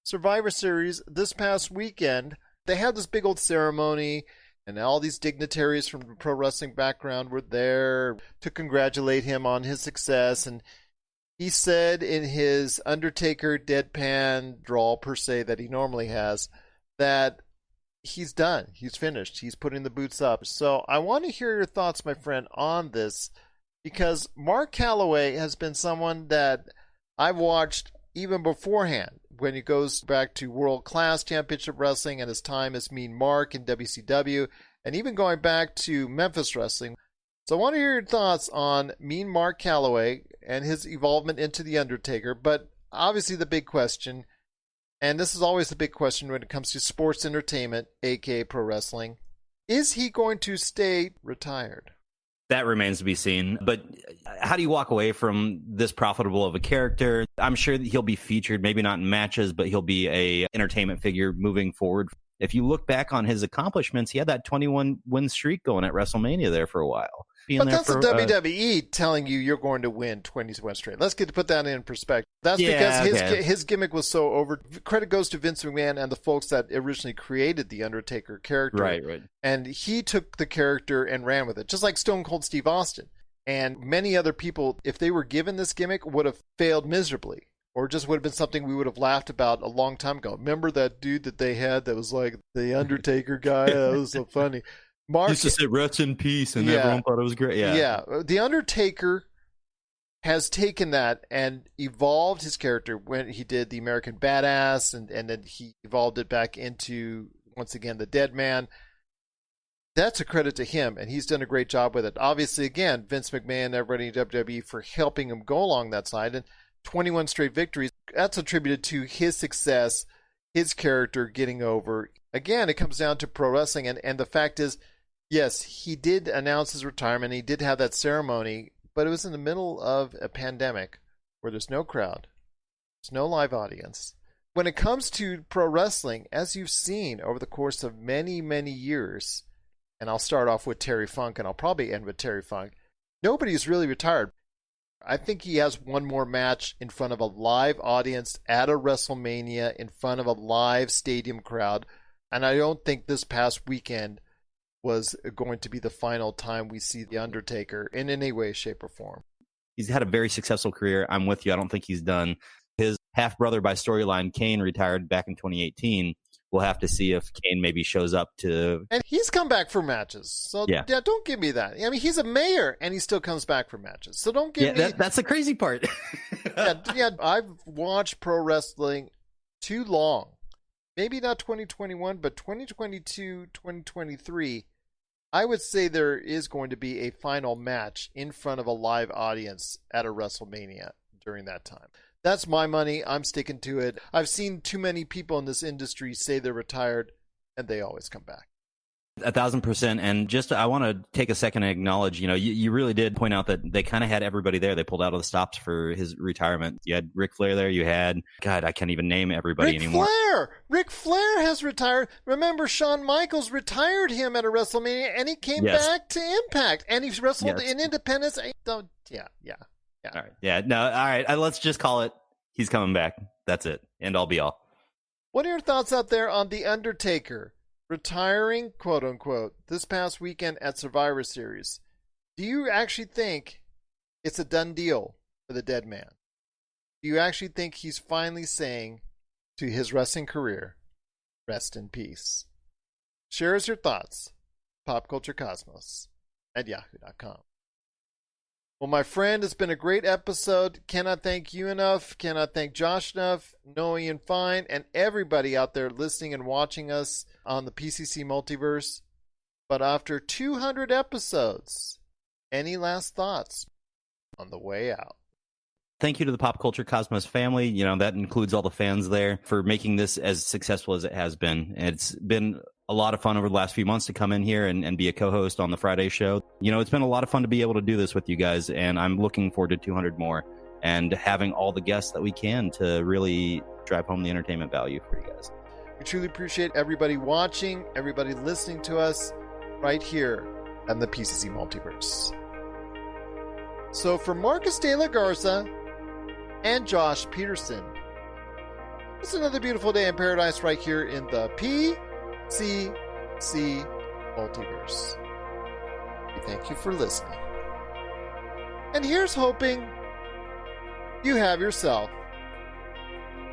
Speaker 1: Survivor Series this past weekend, they had this big old ceremony, and all these dignitaries from the pro wrestling background were there to congratulate him on his success. And he said in his Undertaker deadpan drawl, per se, that he normally has, that he's done. He's finished. He's putting the boots up. So I want to hear your thoughts, my friend, on this, because Mark Calloway has been someone that I've watched even beforehand, when he goes back to World Class Championship Wrestling and his time as Mean Mark in WCW, and even going back to Memphis Wrestling. So I want to hear your thoughts on Mean Mark Calloway and his evolvement into The Undertaker. But obviously the big question, and this is always the big question when it comes to sports entertainment, aka pro wrestling, is he going to stay retired?
Speaker 4: That remains to be seen. But how do you walk away from this profitable of a character? I'm sure that he'll be featured, maybe not in matches, but he'll be a entertainment figure moving forward. If you look back on his accomplishments, he had that 21 win streak going at WrestleMania there for a while.
Speaker 1: But that's the WWE telling you you're going to win 21 straight. Let's get to put that in perspective. That's because his gimmick was so over. Credit goes to Vince McMahon and the folks that originally created the Undertaker character.
Speaker 4: Right.
Speaker 1: And he took the character and ran with it, just like Stone Cold Steve Austin. And many other people, if they were given this gimmick, would have failed miserably. Or just would have been something we would have laughed about a long time ago. Remember that dude that they had that was like the Undertaker guy? That was so funny. Mark
Speaker 4: used to say rest in peace, and everyone thought it was great. Yeah.
Speaker 1: The Undertaker has taken that and evolved his character when he did the American Badass, and then he evolved it back into, once again, the Dead Man. That's a credit to him, and he's done a great job with it. Obviously, again, Vince McMahon, everybody in WWE for helping him go along that side, and 21 straight victories, that's attributed to his success, his character getting over. Again, it comes down to pro wrestling, and the fact is, yes, he did announce his retirement. He did have that ceremony, but it was in the middle of a pandemic where there's no crowd. There's no live audience. When it comes to pro wrestling, as you've seen over the course of many, many years, and I'll start off with Terry Funk, and I'll probably end with Terry Funk, nobody's really retired. I think he has one more match in front of a live audience at a WrestleMania in front of a live stadium crowd, and I don't think this past weekend was going to be the final time we see The Undertaker in any way, shape, or form.
Speaker 4: He's had a very successful career. I'm with you. I don't think he's done. His half-brother by storyline, Kane, retired back in 2018. We'll have to see if Kane maybe shows up to...
Speaker 1: And he's come back for matches. So, yeah, don't give me that. I mean, he's a mayor, and he still comes back for matches. So don't give me...
Speaker 4: That's the crazy part.
Speaker 1: I've watched pro wrestling too long. Maybe not 2021, but 2022, 2023, I would say there is going to be a final match in front of a live audience at a WrestleMania during that time. That's my money. I'm sticking to it. I've seen too many people in this industry say they're retired, and they always come back.
Speaker 4: 1,000%. And just, I want to take a second and acknowledge, you really did point out that they kind of had everybody there. They pulled out of the stops for his retirement. You had Ric Flair there. You had, God, I can't even name everybody anymore.
Speaker 1: Ric Flair has retired. Remember, Shawn Michaels retired him at a WrestleMania, and he came back to Impact, and he's wrestled in Independence. Yeah.
Speaker 4: All right. Yeah. No. All right. Let's just call it. He's coming back. That's it. End all be all.
Speaker 1: What are your thoughts out there on The Undertaker retiring, quote unquote, this past weekend at Survivor Series? Do you actually think it's a done deal for the Dead Man? Do you actually think he's finally saying to his wrestling career, rest in peace? Share us your thoughts. PopCultureCosmos at yahoo.com. Well, my friend, it's been a great episode. Cannot thank you enough. Cannot thank Josh enough, Noah Ian Fein, and everybody out there listening and watching us on the PCC Multiverse. But after 200 episodes, any last thoughts on the way out?
Speaker 4: Thank you to the Pop Culture Cosmos family. That includes all the fans there for making this as successful as it has been. It's been a lot of fun over the last few months to come in here and be a co-host on the Friday show. It's been a lot of fun to be able to do this with you guys, and I'm looking forward to 200 more and having all the guests that we can to really drive home the entertainment value for you guys.
Speaker 1: We truly appreciate everybody watching, everybody listening to us right here on the PCC Multiverse. So for Marcus de la Garza and Josh Pederson, it's another beautiful day in paradise right here in the PCC Multiverse. We thank you for listening. And here's hoping you have yourself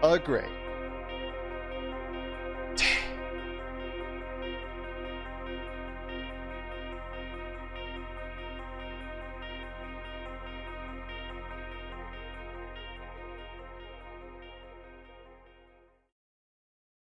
Speaker 1: a great